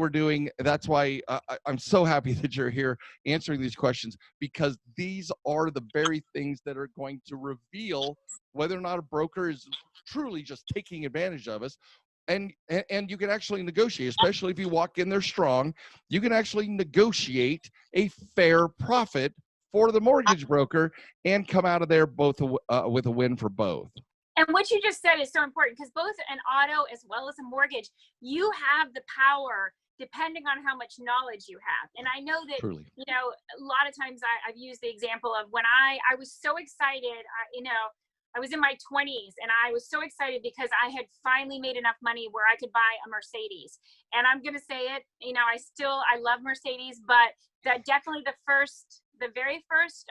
I'm so happy that you're here answering these questions, because these are the very things that are going to reveal whether or not a broker is truly just taking advantage of us. And you can actually negotiate, especially if you walk in there strong, you can actually negotiate a fair profit for the mortgage broker and come out of there both with a win for both. And what you just said is so important, because both an auto as well as a mortgage, you have the power depending on how much knowledge you have. And I know that, Truly. A lot of times I've used the example of when I was so excited, I was in my 20s and I was so excited because I had finally made enough money where I could buy a Mercedes. And I'm going to say it, I love Mercedes, but that definitely the very first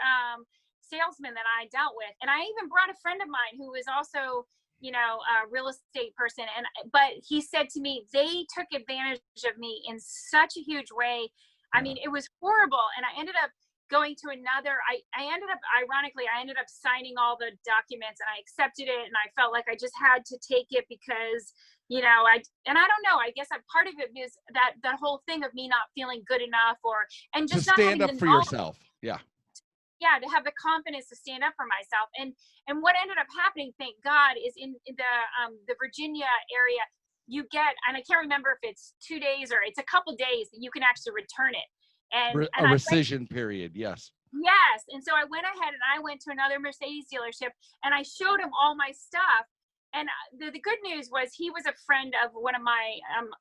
salesman that I dealt with. And I even brought a friend of mine who was also, a real estate person. But he said to me, they took advantage of me in such a huge way. I mean, it was horrible. And I ended up going to another, I ended up signing all the documents, and I accepted it, and I felt like I just had to take it because, I don't know, I guess part of it is that whole thing of me not feeling good enough, and just to stand up for yourself. Yeah, to have the confidence to stand up for myself. And what ended up happening, thank God, is in the Virginia area, you get, and I can't remember if it's 2 days or it's a couple days that you can actually return it. And a rescission period, yes. Yes. And so I went ahead and I went to another Mercedes dealership and I showed him all my stuff. And the good news was he was a friend of one of my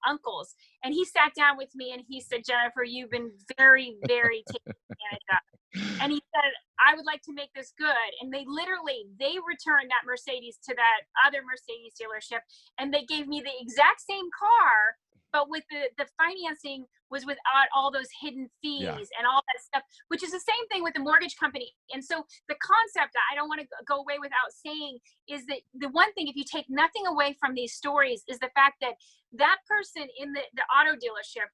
uncles. And he sat down with me and he said, Jennifer, you've been very, very taken advantage of. And he said, I would like to make this good. And they returned that Mercedes to that other Mercedes dealership. And they gave me the exact same car, but with the financing was without all those hidden fees and all that stuff, which is the same thing with the mortgage company. And so the concept, I don't want to go away without saying, is that the one thing, if you take nothing away from these stories, is the fact that that person in the auto dealership,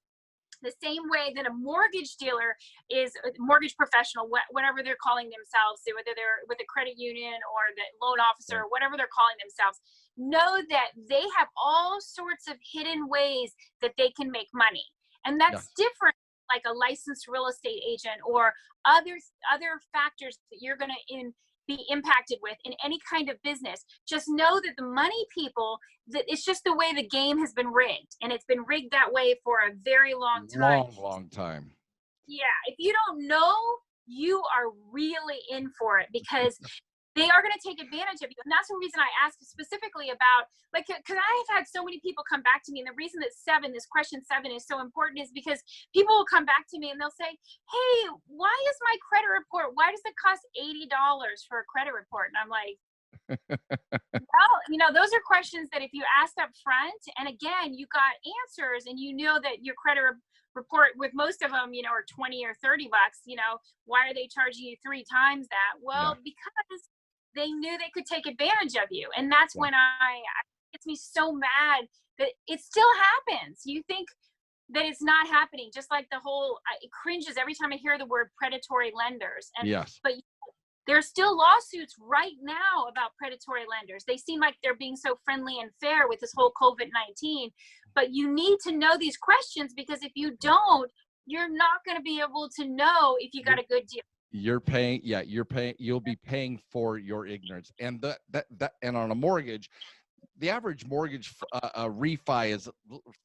the same way that a mortgage dealer is a mortgage professional, whatever they're calling themselves, whether they're with a credit union or the loan officer, or whatever they're calling themselves, know that they have all sorts of hidden ways that they can make money. And that's different, like a licensed real estate agent or other factors that you're going to be impacted with in any kind of business. Just know that the money people, that it's just the way the game has been rigged, and it's been rigged that way for a very long time. Long time. Yeah, if you don't know, you are really in for it, because they are going to take advantage of you. And that's the reason I asked specifically about, like, because I have had so many people come back to me. And the reason that this question 7 is so important is because people will come back to me and they'll say, hey, why is my credit report, why does it cost $80 for a credit report? And I'm like, well, those are questions that if you asked up front, and again, you got answers, and you know that your credit report with most of them, are 20 or 30 bucks, why are they charging you 3 times that? Well, because they knew they could take advantage of you. And that's when it gets me so mad that it still happens. You think that it's not happening, just like the whole, it cringes every time I hear the word predatory lenders. And but there are still lawsuits right now about predatory lenders. They seem like they're being so friendly and fair with this whole COVID-19, but you need to know these questions, because if you don't, you're not going to be able to know if you got a good deal. You'll be paying for your ignorance. And and on a mortgage, the average mortgage refi is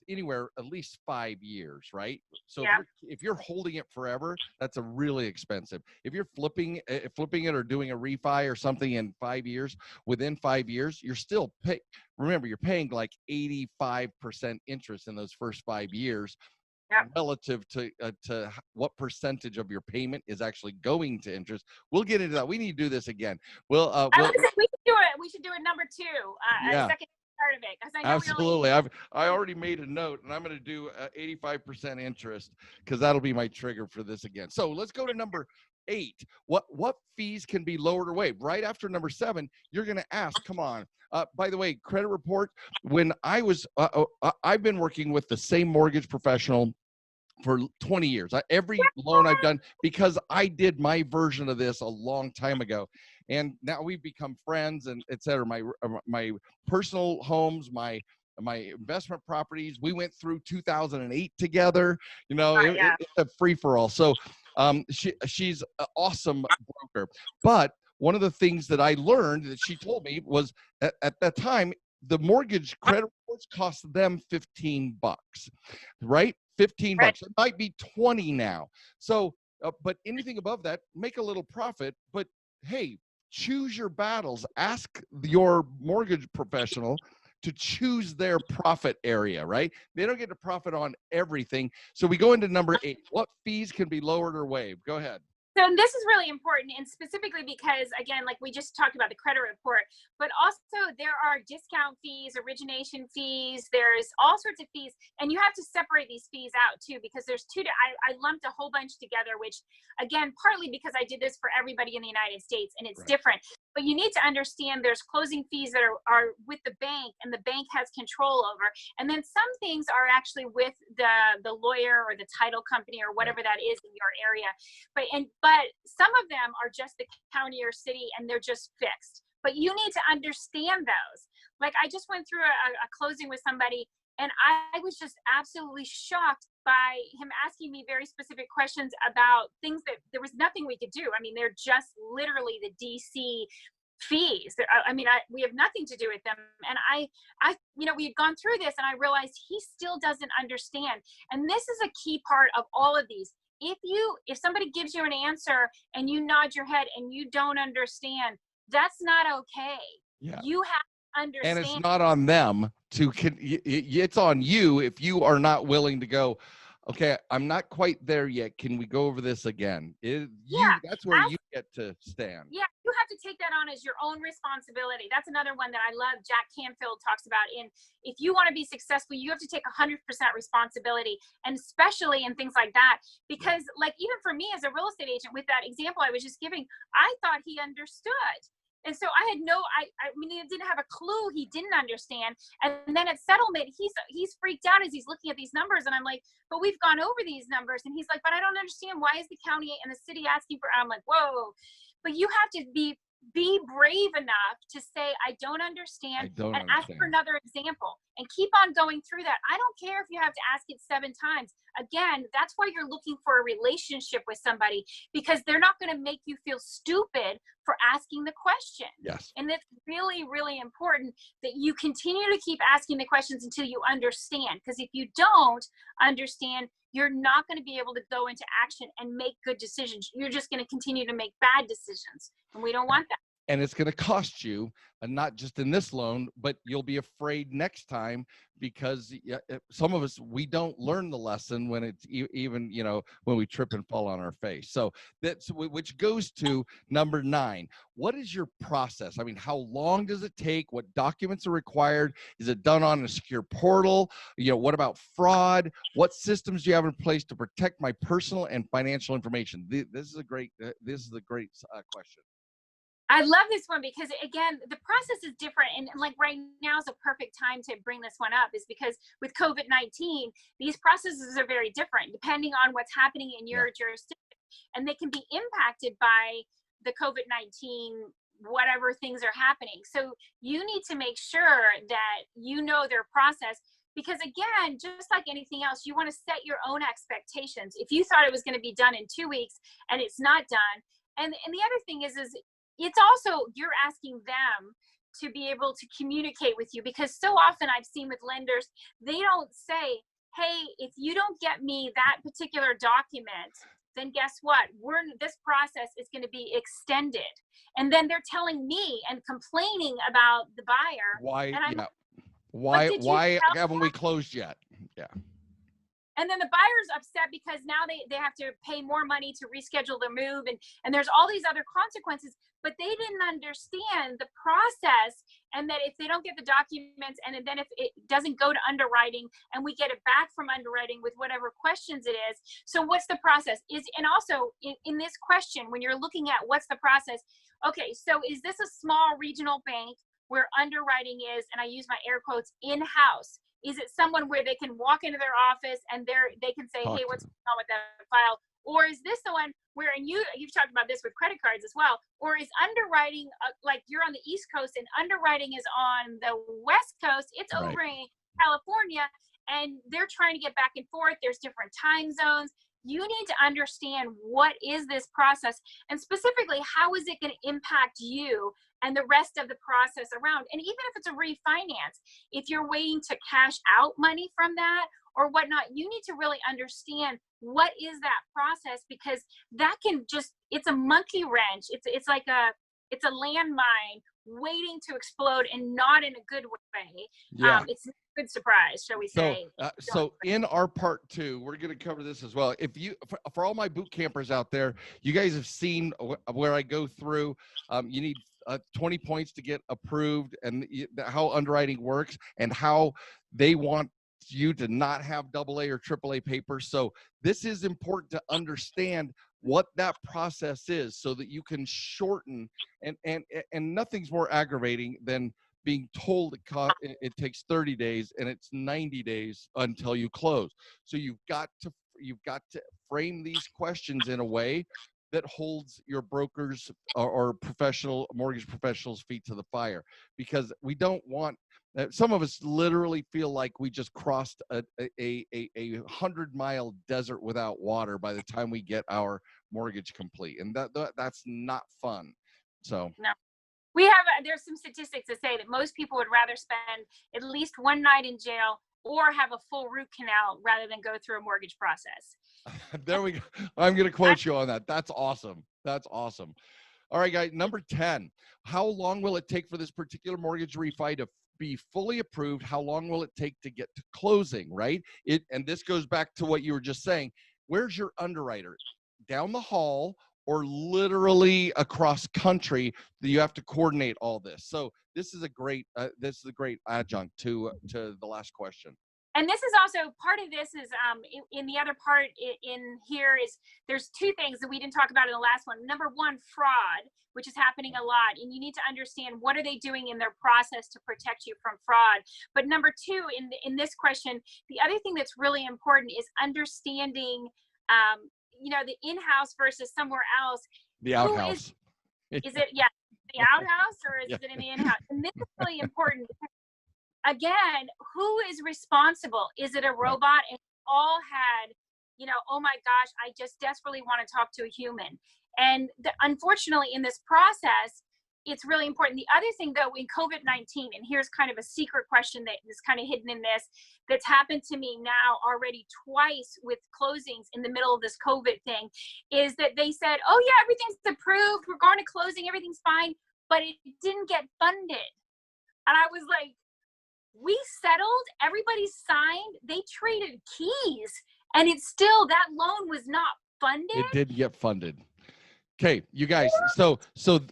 anywhere at least 5 years, right? So if you're holding it forever, that's a really expensive. If you're flipping it or doing a refi or something in 5 years, within 5 years, you're still remember, you're paying like 85% interest in those first 5 years. Relative to what percentage of your payment is actually going to interest. We'll get into that. We need to do this again. We should do it. We should do it number 2. A second part of it. I know absolutely. I already made a note, and I'm going to do 85% interest, because that'll be my trigger for this again. So let's go to number 8. What fees can be lowered or waived? Right after number 7, you're going to ask, come on. By the way, credit report, when I've been working with the same mortgage professional for 20 years. Every loan I've done, because I did my version of this a long time ago, and now we've become friends and et cetera. My personal homes, my investment properties, we went through 2008 together. It's a free for all. So she's an awesome broker. But one of the things that I learned that she told me was at that time, the mortgage credit reports cost them $15, right? $15. It might be 20 now. So, but anything above that, make a little profit. But hey, choose your battles. Ask your mortgage professional to choose their profit area, right? They don't get to profit on everything. So we go into number 8. What fees can be lowered or waived? Go ahead. So this is really important, and specifically because, again, like we just talked about the credit report, but also there are discount fees, origination fees, there's all sorts of fees, and you have to separate these fees out too, because there's I lumped a whole bunch together, which, again, partly because I did this for everybody in the United States, and it's different. But you need to understand there's closing fees that are with the bank, and the bank has control over. And then some things are actually with the lawyer or the title company or whatever that is in your area. But some of them are just the county or city, and they're just fixed. But you need to understand those. Like, I just went through a closing with somebody, and I was just absolutely shocked by him asking me very specific questions about things that there was nothing we could do. I mean, they're just literally the DC fees. We have nothing to do with them. And we had gone through this, and I realized he still doesn't understand. And this is a key part of all of these. if somebody gives you an answer and you nod your head and you don't understand, that's not okay. Yeah. You have to understand. And it's not on them it's on you if you are not willing to go, okay, I'm not quite there yet. Can we go over this again? That's where you get to stand. Yeah, you have to take that on as your own responsibility. That's another one that I love. Jack Canfield talks about if you want to be successful, you have to take 100% responsibility, and especially in things like that. Because like even for me as a real estate agent, with that example I was just giving, I thought he understood. And so I mean, he didn't have a clue. He didn't understand. And then at settlement, he's freaked out as he's looking at these numbers. And I'm like, but we've gone over these numbers. And he's like, but I don't understand. Why is the county and the city asking for, I'm like, whoa, but you have to be brave enough to say, I don't understand, ask for another example and keep on going through that. I don't care if you have to ask it 7 times. Again, that's why you're looking for a relationship with somebody, because they're not going to make you feel stupid for asking the question. Yes. And it's really, really important that you continue to keep asking the questions until you understand. Because if you don't understand, you're not going to be able to go into action and make good decisions. You're just going to continue to make bad decisions. And we don't want that. And it's going to cost you, and not just in this loan, but you'll be afraid next time, because some of us, we don't learn the lesson when it's even, when we trip and fall on our face. So which goes to number 9. What is your process? I mean, how long does it take? What documents are required? Is it done on a secure portal? What about fraud? What systems do you have in place to protect my personal and financial information? This is a great question. I love this one because, again, the process is different. And like right now is a perfect time to bring this one up, is because with COVID-19, these processes are very different depending on what's happening in your jurisdiction. And they can be impacted by the COVID-19, whatever things are happening. So you need to make sure that you know their process. Because again, just like anything else, you want to set your own expectations. If you thought it was going to be done in 2 weeks and it's not done. And the other thing is it's also, you're asking them to be able to communicate with you, because so often I've seen with lenders, they don't say, hey, if you don't get me that particular document, then guess what? This process is going to be extended. And then they're telling me and complaining about the buyer. Why haven't we closed yet? Yeah. And then the buyer's upset because now they have to pay more money to reschedule their move. And there's all these other consequences, but they didn't understand the process, and that if they don't get the documents, and then if it doesn't go to underwriting and we get it back from underwriting with whatever questions it is. So what's the process? And also in this question, when you're looking at what's the process, okay, so is this a small regional bank where underwriting is, and I use my air quotes, in-house? Is it someone where they can walk into their office and they can say, hey, what's going on with that file? Or is this the one where, and you've talked about this with credit cards as well, or is underwriting, like you're on the East Coast and underwriting is on the West Coast, it's over in California, and they're trying to get back and forth. There's different time zones. You need to understand, what is this process? And specifically, how is it going to impact you and the rest of the process around? And even if it's a refinance, if you're waiting to cash out money from that or whatnot, you need to really understand what is that process, because that can it's a monkey wrench. It's like it's a landmine waiting to explode, and not in a good way. Yeah. It's a good surprise, shall we say. So in our part 2, we're going to cover this as well. If you, for all my boot campers out there, you guys have seen where I go through, you need 20 points to get approved, and how underwriting works, and how they want you to not have AA or AAA papers. So this is important to understand what that process is, so that you can shorten, and nothing's more aggravating than being told it takes 30 days and it's 90 days until you close. So you've got to frame these questions in a way that holds your brokers or professional mortgage professionals' feet to the fire, because we don't want. Some of us literally feel like we just crossed a 100-mile desert without water by the time we get our mortgage complete, and that's not fun. So no. There's some statistics that say that most people would rather spend at least one night in jail or have a full root canal rather than go through a mortgage process. There we go. I'm going to quote you on that. That's awesome. That's awesome. All right, guys. Number 10, how long will it take for this particular mortgage refi to be fully approved? How long will it take to get to closing, right? And this goes back to what you were just saying. Where's your underwriter? Down the hall or literally across country that you have to coordinate all this. So this is a great adjunct to the last question. And this is also part of this is in the other part in here is there's two things that we didn't talk about in the last one. Number one, fraud, which is happening a lot. And you need to understand what are they doing in their process to protect you from fraud. But number two, in this question, the other thing that's really important is understanding, the in-house versus somewhere else. The outhouse. Is it, the outhouse or is it in the in-house? And this is really important. Again, who is responsible? Is it a robot? And all had, oh my gosh, I just desperately want to talk to a human. And unfortunately, in this process, it's really important. The other thing, though, in COVID-19, and here's kind of a secret question that is kind of hidden in this, that's happened to me now already twice with closings in the middle of this COVID thing, is that they said, oh yeah, everything's approved, we're going to closing, everything's fine, but it didn't get funded. And I was like, we settled, everybody signed, they traded keys, and it's still, that loan was not funded. It did get funded. Okay, you guys, so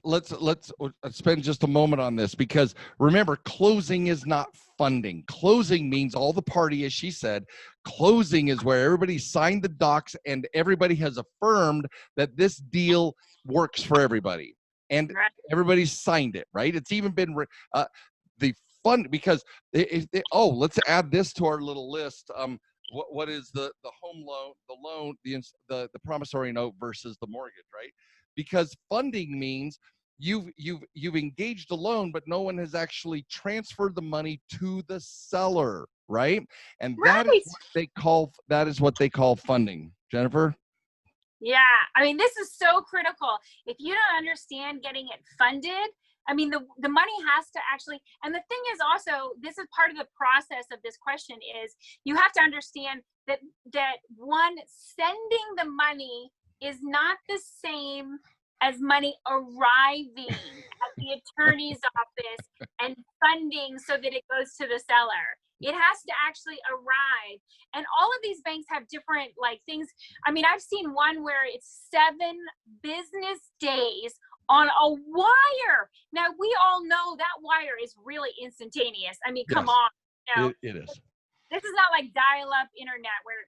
let's spend just a moment on this, because remember, closing is not funding. Closing means all the party, as she said. Closing is where everybody signed the docs and everybody has affirmed that this deal works for everybody. And everybody's signed it, right? It's even been the fund, because let's add this to our little list. What is the home loan, the promissory note versus the mortgage, right? Because funding means you've engaged a loan, but no one has actually transferred the money to the seller, right? And that is what they call funding. Jennifer? Yeah, I mean, this is so critical. If you don't understand getting it funded, I mean, the money has to actually, and the thing is also, this is part of the process of this question, is you have to understand that one, sending the money is not the same as money arriving at the attorney's office and funding so that it goes to the seller. It has to actually arrive. And all of these banks have different things. I mean, I've seen one where it's 7 business days on a wire. Now, we all know that wire is really instantaneous. I mean, come on. It is. This is not like dial-up internet where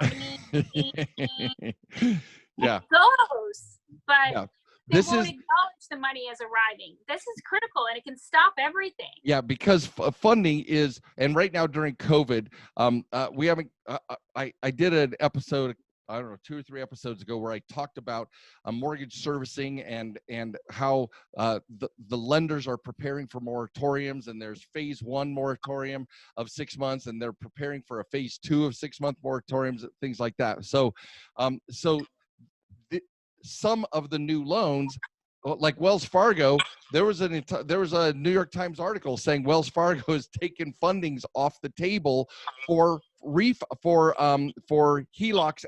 yeah. It goes, but they won't acknowledge the money as arriving. This is critical, and it can stop everything. Yeah, because funding is, and right now during COVID, we haven't. I did an episode, I don't know, 2 or 3 episodes ago, where I talked about mortgage servicing and how the lenders are preparing for moratoriums, and there's phase 1 moratorium of 6 months, and they're preparing for a phase 2 of 6-month moratoriums, things like that. So, some of the new loans, like Wells Fargo, there was a New York Times article saying Wells Fargo has taken fundings off the table for HELOCs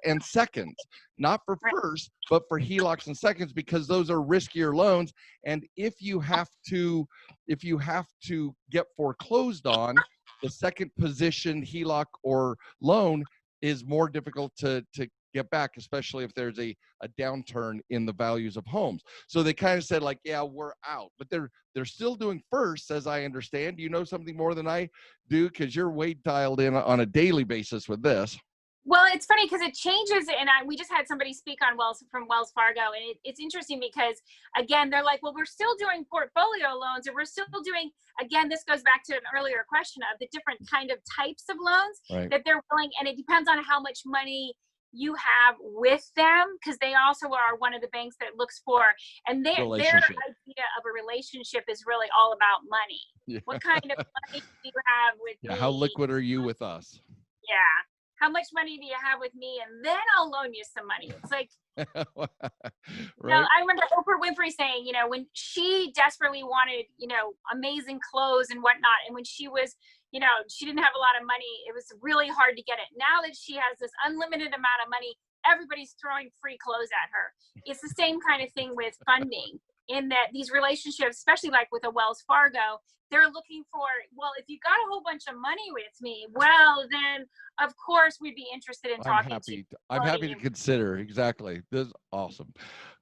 and seconds, not for first, but for HELOCs and seconds, because those are riskier loans. And if you have to get foreclosed on, the second position HELOC or loan is more difficult to get back, especially if there's a downturn in the values of homes. So they kind of said, like, yeah, we're out, but they're still doing first, as I understand. You know something more than I do, because you're way dialed in on a daily basis with this. Well, it's funny because it changes, and we just had somebody speak on from Wells Fargo, and it's interesting because, again, they're like, well, we're still doing portfolio loans, and we're still doing, again, this goes back to an earlier question of the different kind of types of loans that they're willing, and it depends on how much money you have with them, because they also are one of the banks that looks for, and their idea of a relationship is really all about money. Yeah. What kind of money do you have with me? How liquid are you with us? Yeah. how much money do you have with me? And then I'll loan you some money. It's like, Right. I remember Oprah Winfrey saying, when she desperately wanted, amazing clothes and whatnot. And when she was, she didn't have a lot of money, it was really hard to get it. Now that she has this unlimited amount of money, everybody's throwing free clothes at her. It's the same kind of thing with funding, in that these relationships, especially like with a Wells Fargo, they're looking for, well, if you got a whole bunch of money with me, well, then of course we'd be interested in talking to you. I'm happy to consider. Exactly. This is awesome.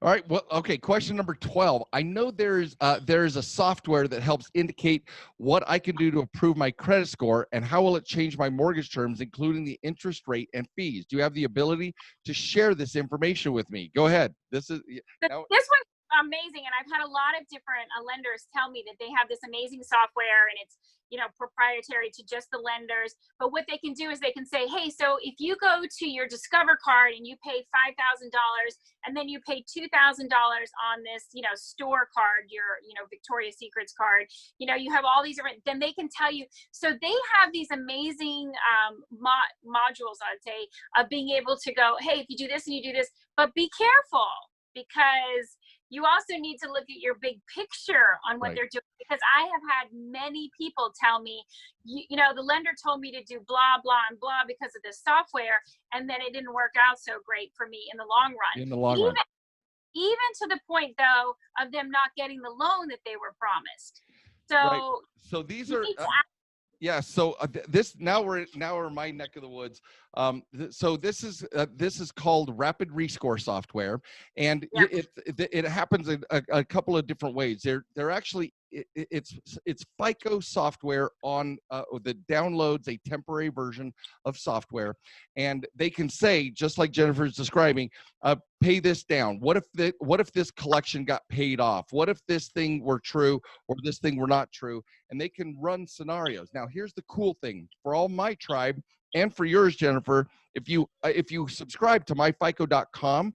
All right. Well, okay. Question number 12. I know there's a software that helps indicate what I can do to improve my credit score, and how will it change my mortgage terms, including the interest rate and fees. Do you have the ability to share this information with me? Go ahead. This one's amazing, and I've had a lot of different lenders tell me that they have this amazing software, and it's proprietary to just the lenders. But what they can do is they can say, hey, so if you go to your Discover card and you pay $5,000, and then you pay $2,000 on this store card, your Victoria's Secrets card, you have all these different, then they can tell you. So they have these amazing modules, I'd say, of being able to go, hey, if you do this and you do this, but be careful, because you also need to look at your big picture on what they're doing. Because I have had many people tell me, the lender told me to do blah, blah, and blah because of this software, and then it didn't work out so great for me in the long run. Even to the point, though, of them not getting the loan that they were promised. So these are yeah. So this now we're in my neck of the woods. So this is called Rapid Rescore software, and it happens in a couple of different ways. They're actually it's FICO software on that downloads a temporary version of software, and they can say, just like Jennifer's describing, pay this down. What if this collection got paid off? What if this thing were true or this thing were not true? And they can run scenarios. Now, here's the cool thing for all my tribe and for yours, Jennifer. If you subscribe to myfico.com,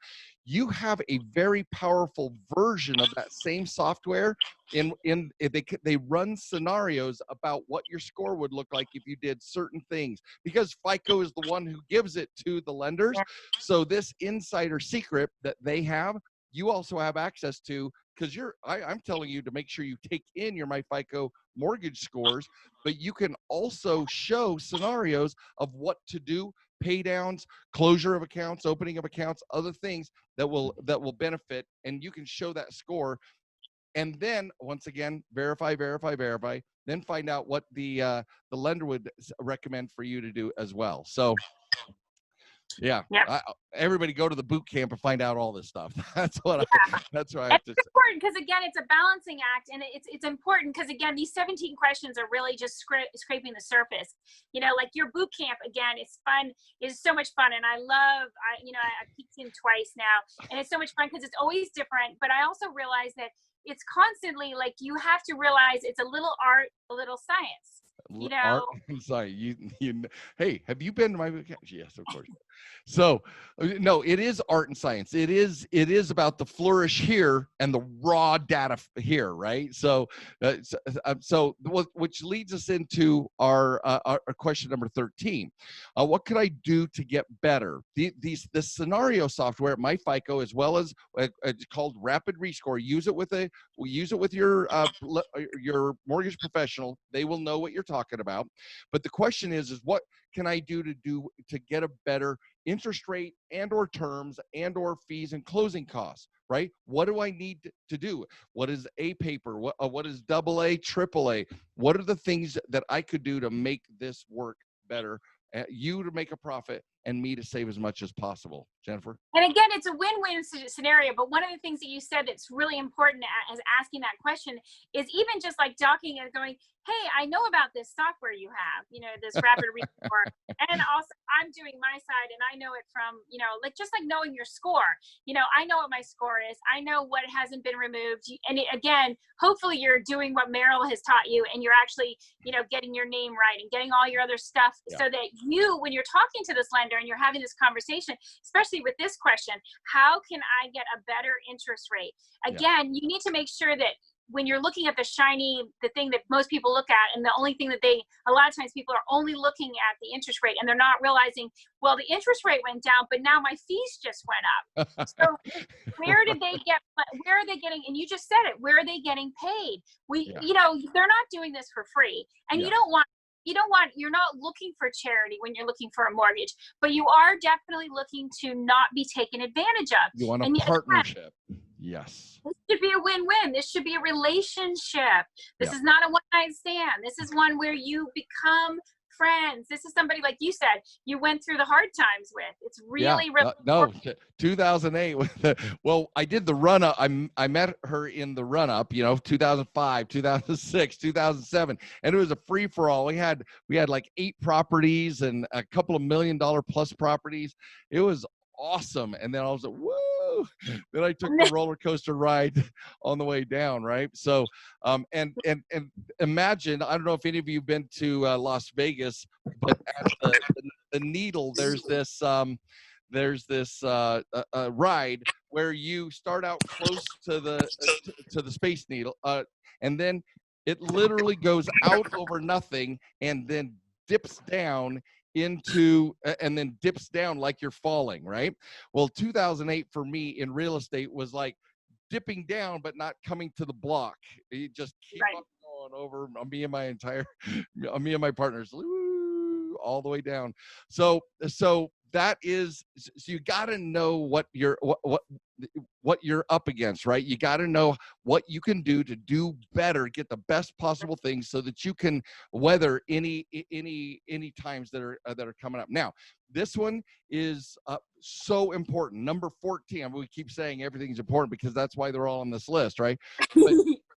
you have a very powerful version of that same software. They run scenarios about what your score would look like if you did certain things, because FICO is the one who gives it to the lenders. So this insider secret that they have, you also have access to, because I'm telling you to make sure you take in your MyFICO mortgage scores, but you can also show scenarios of what to do, pay downs, closure of accounts, opening of accounts, other things that will benefit, and you can show that score. And then once again, verify, then find out what the lender would recommend for you to do as well. So everybody go to the boot camp and find out all this stuff. That's what I have to say. It's important because, again, it's a balancing act, and it's important because, again, these 17 questions are really just scraping the surface. Like your boot camp, again, it's fun. It's so much fun, and I peeked in twice now, and it's so much fun because it's always different. But I also realize that it's constantly, like, you have to realize it's a little art, a little science. Art and science. Hey, have you been to my boot camp? Yes, of course. So no, it is art and science. It is about the flourish here and the raw data here, right? So which leads us into our question number 13. What could I do to get better? The scenario software at MyFICO, as well as it's called Rapid Rescore. Use it with your mortgage professional. They will know what you're talking about. But the question is what can I do to get a better interest rate and or terms and or fees and closing costs, right? What do I need to do? What is A paper? What is AA, AAA? What are the things that I could do to make this work better? You to make a profit and me to save as much as possible. Jennifer? And again, it's a win-win scenario. But one of the things that you said that's really important as asking that question is even just like talking and going, hey, I know about this software you have, this Rapid Rescore. And also I'm doing my side and I know it from, just like knowing your score. I know what my score is. I know what hasn't been removed. And again, hopefully you're doing what Merrill has taught you and you're actually, getting your name right and getting all your other stuff so that when you're talking to this lender and you're having this conversation, especially with this question, how can I get a better interest rate? Again, you need to make sure that when you're looking at the thing that most people look at, and the only thing that a lot of times people are only looking at the interest rate, and they're not realizing, well, the interest rate went down, but now my fees just went up. So where are they getting, and you just said it, where are they getting paid? They're not doing this for free. And you're not looking for charity when you're looking for a mortgage, but you are definitely looking to not be taken advantage of. You want a partnership. Yes. This should be a win-win. This should be a relationship. This is not a one-night stand. This is one where you become friends. This is somebody, like you said, you went through the hard times with. It's really, really important. 2008. Well, I did the run-up. I met her in the run-up, 2005, 2006, 2007, and it was a free-for-all. We had like 8 properties and a couple of $1 million plus properties. It was awesome. And then I was like, woo! Then I took the roller coaster ride on the way down, right? So, and imagine, I don't know if any of you have been to Las Vegas, but at the Needle, there's this ride where you start out close to the Space Needle, and then it literally goes out over nothing and then dips down and then dips down like you're falling, right? Well, 2008 for me in real estate was like dipping down, but not coming to the block. You just keep on going over me and my partners, all the way down. So that is, so you got to know what you're up against, right? You got to know what you can do to do better, get the best possible things so that you can weather any times that are coming up. Now, this one is so important. Number 14. We keep saying everything's important because that's why they're all on this list, right? But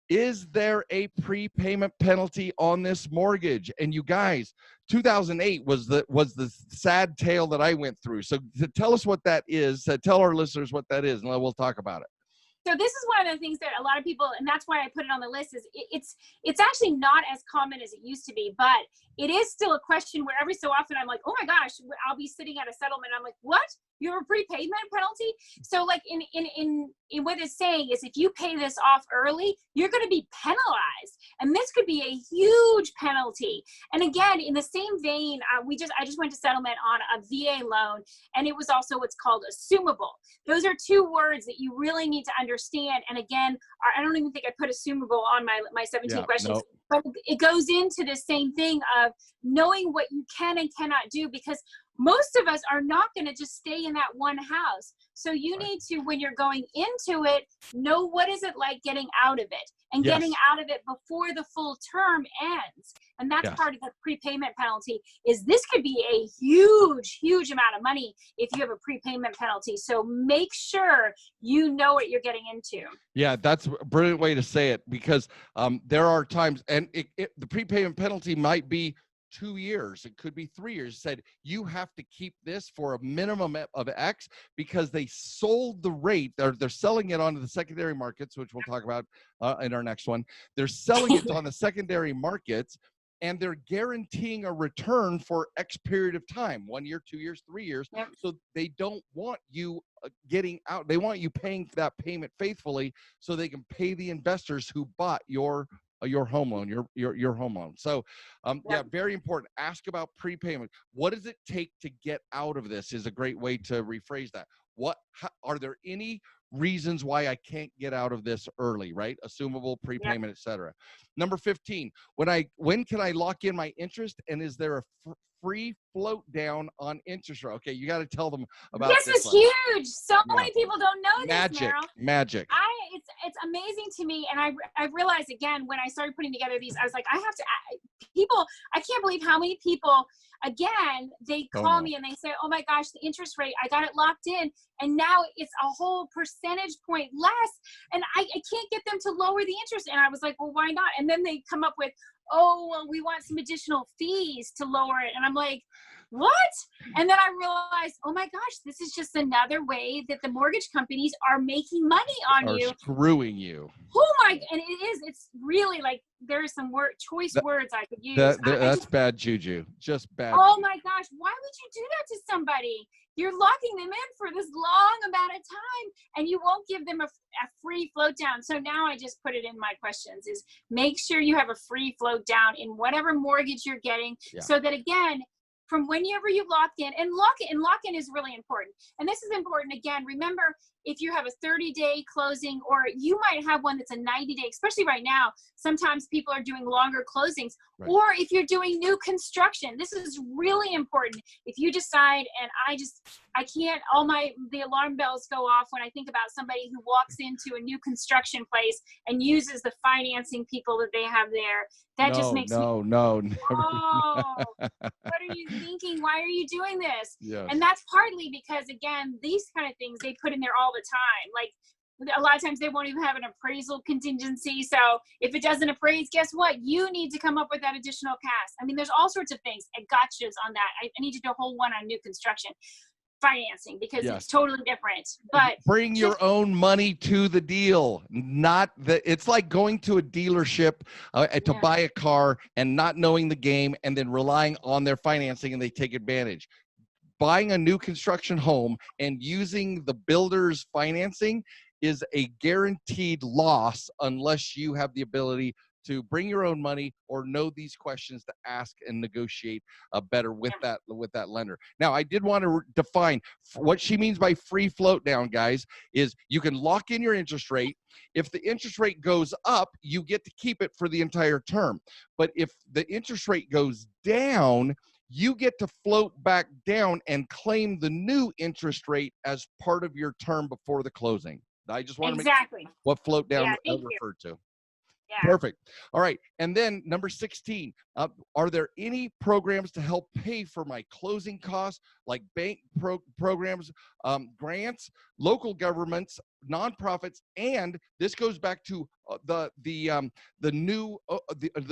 is there a prepayment penalty on this mortgage? And you guys, 2008 was the sad tale that I went through. So tell us what that is. Tell our listeners what that is, and we'll talk about it. So this is one of the things that a lot of people, and that's why I put it on the list, is it's actually not as common as it used to be, but it is still a question where every so often I'm like, oh my gosh, I'll be sitting at a settlement. I'm like, what? You have a prepayment penalty? So like in what it's saying is if you pay this off early, you're going to be penalized. And this could be a huge penalty. And again, in the same vein, I just went to settlement on a VA loan, and it was also what's called assumable. Those are 2 words that you really need to understand. And again, I don't even think I put assumable on my 17 questions. No. But it goes into the same thing of knowing what you can and cannot do, because most of us are not going to just stay in that one house. So you need to, when you're going into it, know what is it like getting out of it, and getting out of it before the full term ends. And that's part of the prepayment penalty. Is this could be a huge, huge amount of money if you have a prepayment penalty. So make sure you know what you're getting into. Yeah, that's a brilliant way to say it, because there are times, and the prepayment penalty might be 2 years, it could be 3 years. Said you have to keep this for a minimum of X because they sold the rate. They're selling it onto the secondary markets, which we'll talk about in our next one. They're selling it on the secondary markets, and they're guaranteeing a return for X period of time, 1 year, 2 years, 3 years. Yep. So they don't want you getting out. They want you paying that payment faithfully so they can pay the investors who bought your home loan, your home loan. So very important. Ask about prepayment. What does it take to get out of this is a great way to rephrase that. Are there any reasons why I can't get out of this early, right? Assumable, prepayment, etc. Number 15, when can I lock in my interest, and is there a free float down on interest rate? Okay, you got to tell them about this. This is huge. So many people don't know this, Merrill. Magic. It's amazing to me, and I realized again when I started putting together these, I was like, I can't believe how many people, again, they call me and they say, oh my gosh, the interest rate, I got it locked in, and now it's a whole percentage point less, and I can't get them to lower the interest. And I was like, well, why not? And then they come up with, oh, well, we want some additional fees to lower it. And I'm like, what? And then I realized, oh my gosh, this is just another way that the mortgage companies are making money on you. Screwing you. Oh my, and it's really like, there are some choice words I could use. That's bad juju, just bad. Oh my gosh, why would you do that to somebody? you're locking them in for this long amount of time, and you won't give them a free float down. So now I just put it in my questions is make sure you have a free float down in whatever mortgage you're getting, so that again, from whenever you locked in, and lock in is really important. And this is important again. Remember, if you have a 30-day closing, or you might have one that's a 90-day, especially right now, sometimes people are doing longer closings, or if you're doing new construction, this is really important. If you decide, and I can't, the alarm bells go off when I think about somebody who walks into a new construction place and uses the financing people that they have there. That just makes me, never. oh, what are you thinking? Why are you doing this? Yes. And that's partly because, again, these kind of things they put in there all the time. Like a lot of times they won't even have an appraisal contingency. So if it doesn't appraise, guess what? You need to come up with that additional cash. I mean, there's all sorts of things and gotchas on that. I need to do a whole one on new construction financing because it's totally different. But bring your own money to the deal, it's like going to a dealership to buy a car and not knowing the game and then relying on their financing, and they take advantage. Buying a new construction home and using the builder's financing is a guaranteed loss unless you have the ability to bring your own money or know these questions to ask and negotiate better with that lender. Now, I did want to define what she means by free float down, guys, is you can lock in your interest rate. If the interest rate goes up, you get to keep it for the entire term. But if the interest rate goes down, you get to float back down and claim the new interest rate as part of your term before the closing. I just want to make sure what float down referred to. Yeah. Perfect. All right. And then number 16, are there any programs to help pay for my closing costs, like bank programs, grants, local governments, nonprofits, and this goes back to the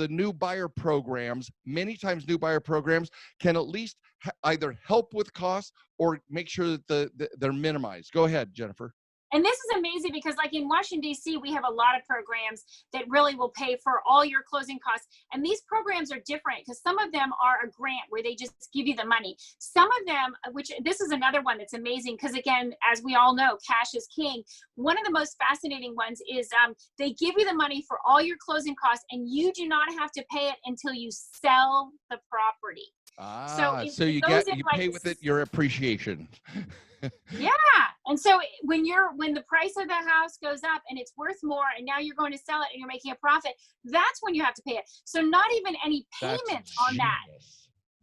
new buyer programs. Many times new buyer programs can at least either help with costs or make sure that they're minimized. Go ahead, Jennifer. And this is amazing because like in Washington, D.C., we have a lot of programs that really will pay for all your closing costs. And these programs are different because some of them are a grant where they just give you the money. Some of them, which this is another one that's amazing because again, as we all know, cash is king. One of the most fascinating ones is they give you the money for all your closing costs and you do not have to pay it until you sell the property. So you pay with it your appreciation. Yeah. And so when the price of the house goes up and it's worth more and now you're going to sell it and you're making a profit, that's when you have to pay it. So not even any payments on that.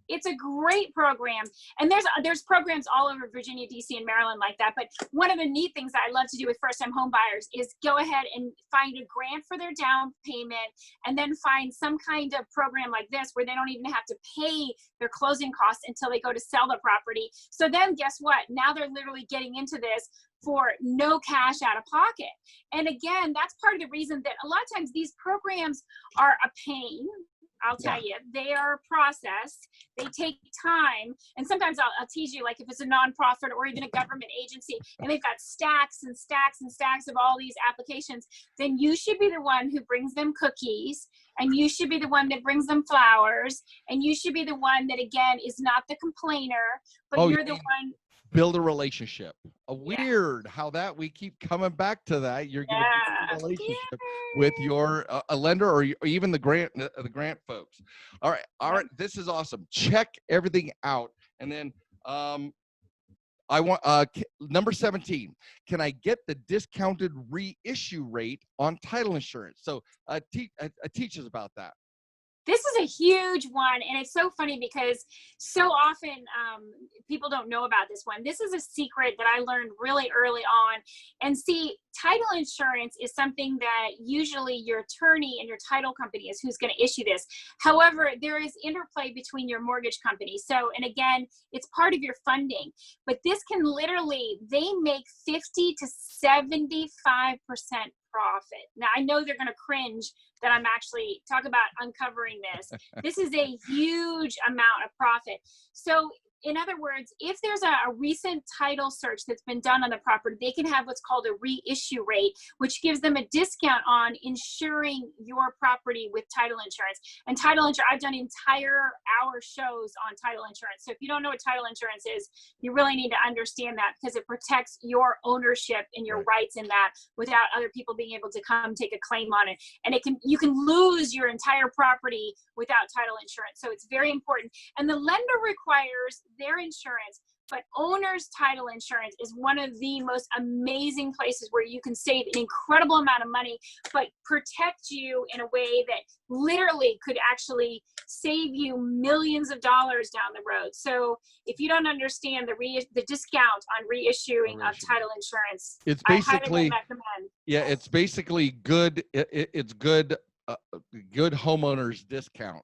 It's a great program. And there's programs all over Virginia, DC, and Maryland like that. But one of the neat things that I love to do with first-time home buyers is go ahead and find a grant for their down payment and then find some kind of program like this where they don't even have to pay their closing costs until they go to sell the property. So then guess what? Now they're literally getting into this for no cash out of pocket. And again, that's part of the reason that a lot of times these programs are a pain. I'll tell you, they are processed. They take time. And sometimes I'll tease you, like if it's a nonprofit or even a government agency, and they've got stacks and stacks and stacks of all these applications, then you should be the one who brings them cookies, and you should be the one that brings them flowers, and you should be the one that, again, is not the complainer, but you're the one. Build a relationship. Weird how that we keep coming back to that. You're going to build a relationship with your a lender or even the grant folks. All right. This is awesome. Check everything out, and then I want number 17. Can I get the discounted reissue rate on title insurance? So teach us about that. This is a huge one, and it's so funny because so often people don't know about this one. This is a secret that I learned really early on. And see, title insurance is something that usually your attorney and your title company is who's going to issue this. However, there is interplay between your mortgage company. So, and again, it's part of your funding. But this can literally, they make 50 to 75% profit. Now, I know they're going to cringe that I'm actually talk about uncovering this. This is a huge amount of profit. So in other words, if there's a recent title search that's been done on the property, they can have what's called a reissue rate, which gives them a discount on insuring your property with title insurance. And title insurance, I've done entire hour shows on title insurance. So if you don't know what title insurance is, you really need to understand that, because it protects your ownership and your rights in that without other people being able to come take a claim on it. And you can lose your entire property without title insurance. So it's very important. And the lender requires their insurance, but owner's title insurance is one of the most amazing places where you can save an incredible amount of money, but protect you in a way that literally could actually save you millions of dollars down the road. So if you don't understand the discount on reissuing of title insurance, it's basically, I highly recommend. Yeah, it's basically good. It's good. Good homeowners discount.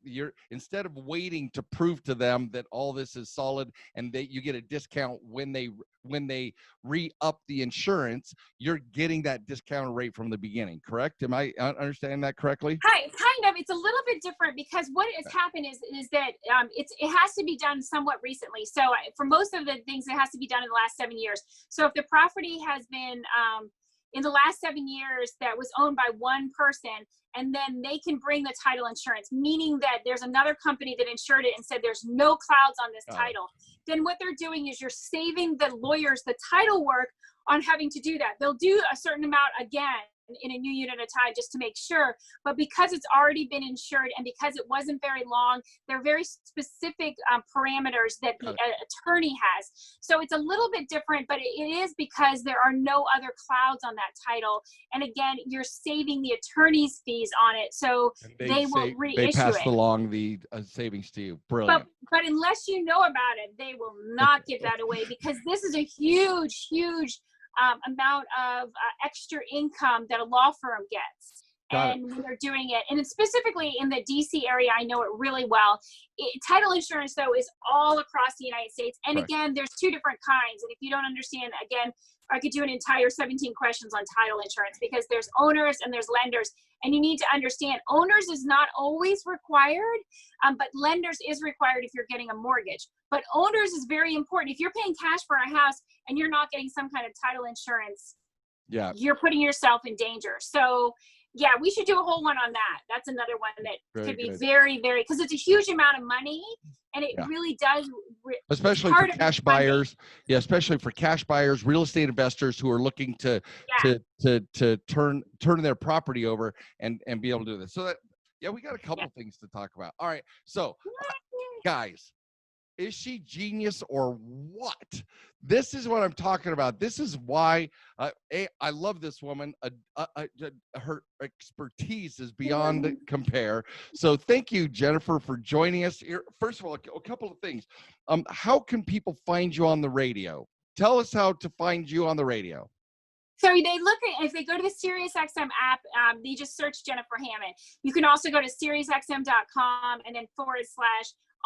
You're, instead of waiting to prove to them that all this is solid and that you get a discount when they re-up the insurance, you're getting that discounted rate from the beginning. Correct? Am I understanding that correctly? Hi, kind of. It's a little bit different, because what has happened is that it has to be done somewhat recently. So for most of the things, it has to be done in the last 7 years. So if the property has been in the last 7 years that was owned by one person, and then they can bring the title insurance, meaning that there's another company that insured it and said there's no clouds on this title, then what they're doing is you're saving the lawyers the title work on having to do that. They'll do a certain amount again in a new unit at a time just to make sure, but because it's already been insured and because it wasn't very long, there are very specific parameters that the attorney has. So it's a little bit different, but it is because there are no other clouds on that title. And again, you're saving the attorney's fees on it, so they will reissue it. They pass along the savings to you. Brilliant. But unless you know about it, they will not give that away, because this is a huge amount of extra income that a law firm gets. And when they're doing it, and it's specifically in the DC area, I know it really well. Title insurance, though, is all across the United States. And again, there's two different kinds. And if you don't understand, again, I could do an entire 17 questions on title insurance, because there's owners and there's lenders. And you need to understand, owners is not always required, but lenders is required if you're getting a mortgage. But owners is very important. If you're paying cash for a house and you're not getting some kind of title insurance, you're putting yourself in danger. So yeah, we should do a whole one on that. That's another one that could be very, very, because it's a huge amount of money, and it really does. Especially for cash buyers. Yeah, especially for cash buyers, real estate investors who are looking to turn their property over and be able to do this. So that, we got a couple things to talk about. All right, so guys, is she genius or what? This is what I'm talking about. This is why I love this woman. Her expertise is beyond compare. So thank you, Jennifer, for joining us here. First of all, a couple of things. How can people find you on the radio? Tell us how to find you on the radio. So if they go to the SiriusXM app, they just search Jennifer Hammond. You can also go to SiriusXM.com and then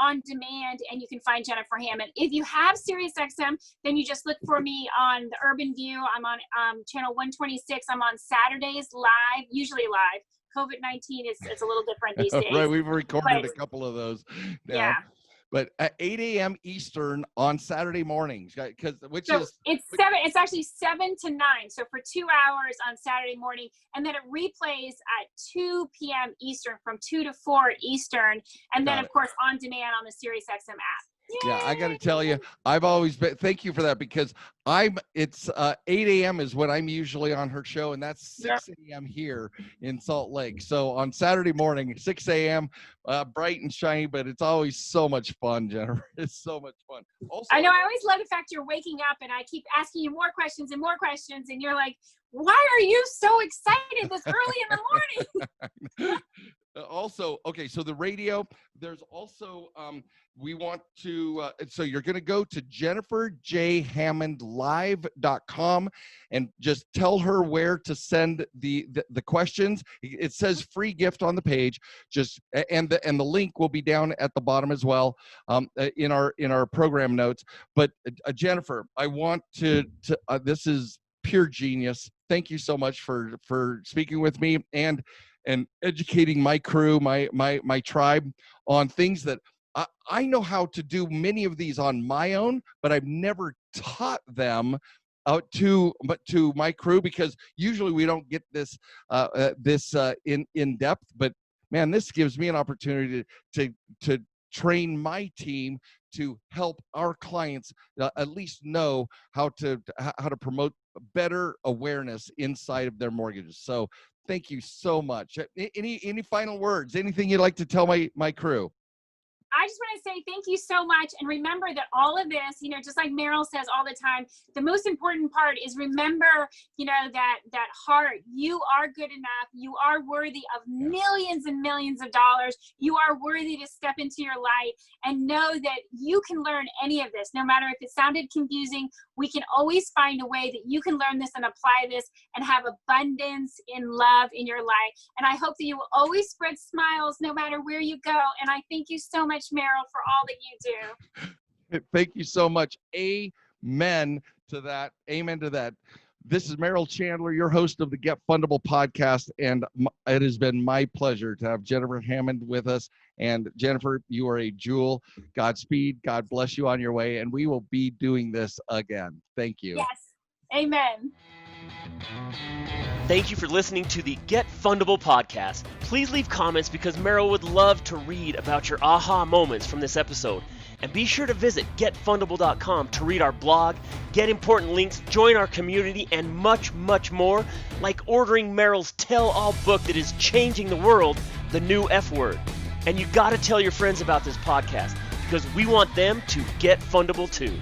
/on demand, and you can find Jennifer Hammond. If you have SiriusXM, then you just look for me on the Urban View. I'm on channel 126. I'm on Saturdays live, usually live. COVID-19 is a little different these days. Right, we've recorded a couple of those now. Yeah. But at 8 a.m. Eastern on Saturday mornings, it's actually 7 to 9. So for 2 hours on Saturday morning, and then it replays at 2 p.m. Eastern from 2 to 4 Eastern, and then of course on demand on the SiriusXM app. Yay! Yeah, I got to tell you, I've always been, thank you for that, because it's 8 a.m. is when I'm usually on her show, and that's 6 a.m. here in Salt Lake. So on Saturday morning, 6 a.m., bright and shiny, but it's always so much fun, Jennifer. It's so much fun. Also, I know, I always love the fact you're waking up and I keep asking you more questions, and you're like, why are you so excited this early in the morning? Also, okay, so the radio, there's also, we want to, so you're going to go to jenniferjhammondlive.com and just tell her where to send the questions. It says free gift on the page, and the link will be down at the bottom as well, in our program notes. But Jennifer, I want to this is pure genius. Thank you so much for speaking with me and educating my crew, my tribe on things that I know how to do many of these on my own, but I've never taught them to my crew, because usually we don't get this in depth. But man, this gives me an opportunity to train my team to help our clients at least know how to promote better awareness inside of their mortgages. So thank you so much. Any final words? Anything you'd like to tell my crew? I just want to say thank you so much. And remember that all of this, just like Merrill says all the time, the most important part is remember, that heart. You are good enough. You are worthy of millions and millions of dollars. You are worthy to step into your light, and know that you can learn any of this. No matter if it sounded confusing, we can always find a way that you can learn this and apply this and have abundance in love in your life. And I hope that you will always spread smiles no matter where you go. And I thank you so much, Merrill, for all that you do. Thank you so much. Amen to that. Amen to that. This is Merrill Chandler, your host of the Get Fundable podcast, and it has been my pleasure to have Jennifer Hammond with us. And Jennifer, you are a jewel. Godspeed. God bless you on your way, and we will be doing this again. Thank you. Yes. Amen. Thank you for listening to the Get Fundable podcast. Please leave comments, because Merrill would love to read about your aha moments from this episode. And be sure to visit getfundable.com to read our blog, get important links, join our community, and much, much more, like ordering Merrill's tell-all book that is changing the world, The New F Word. And you got to tell your friends about this podcast, because we want them to get fundable too.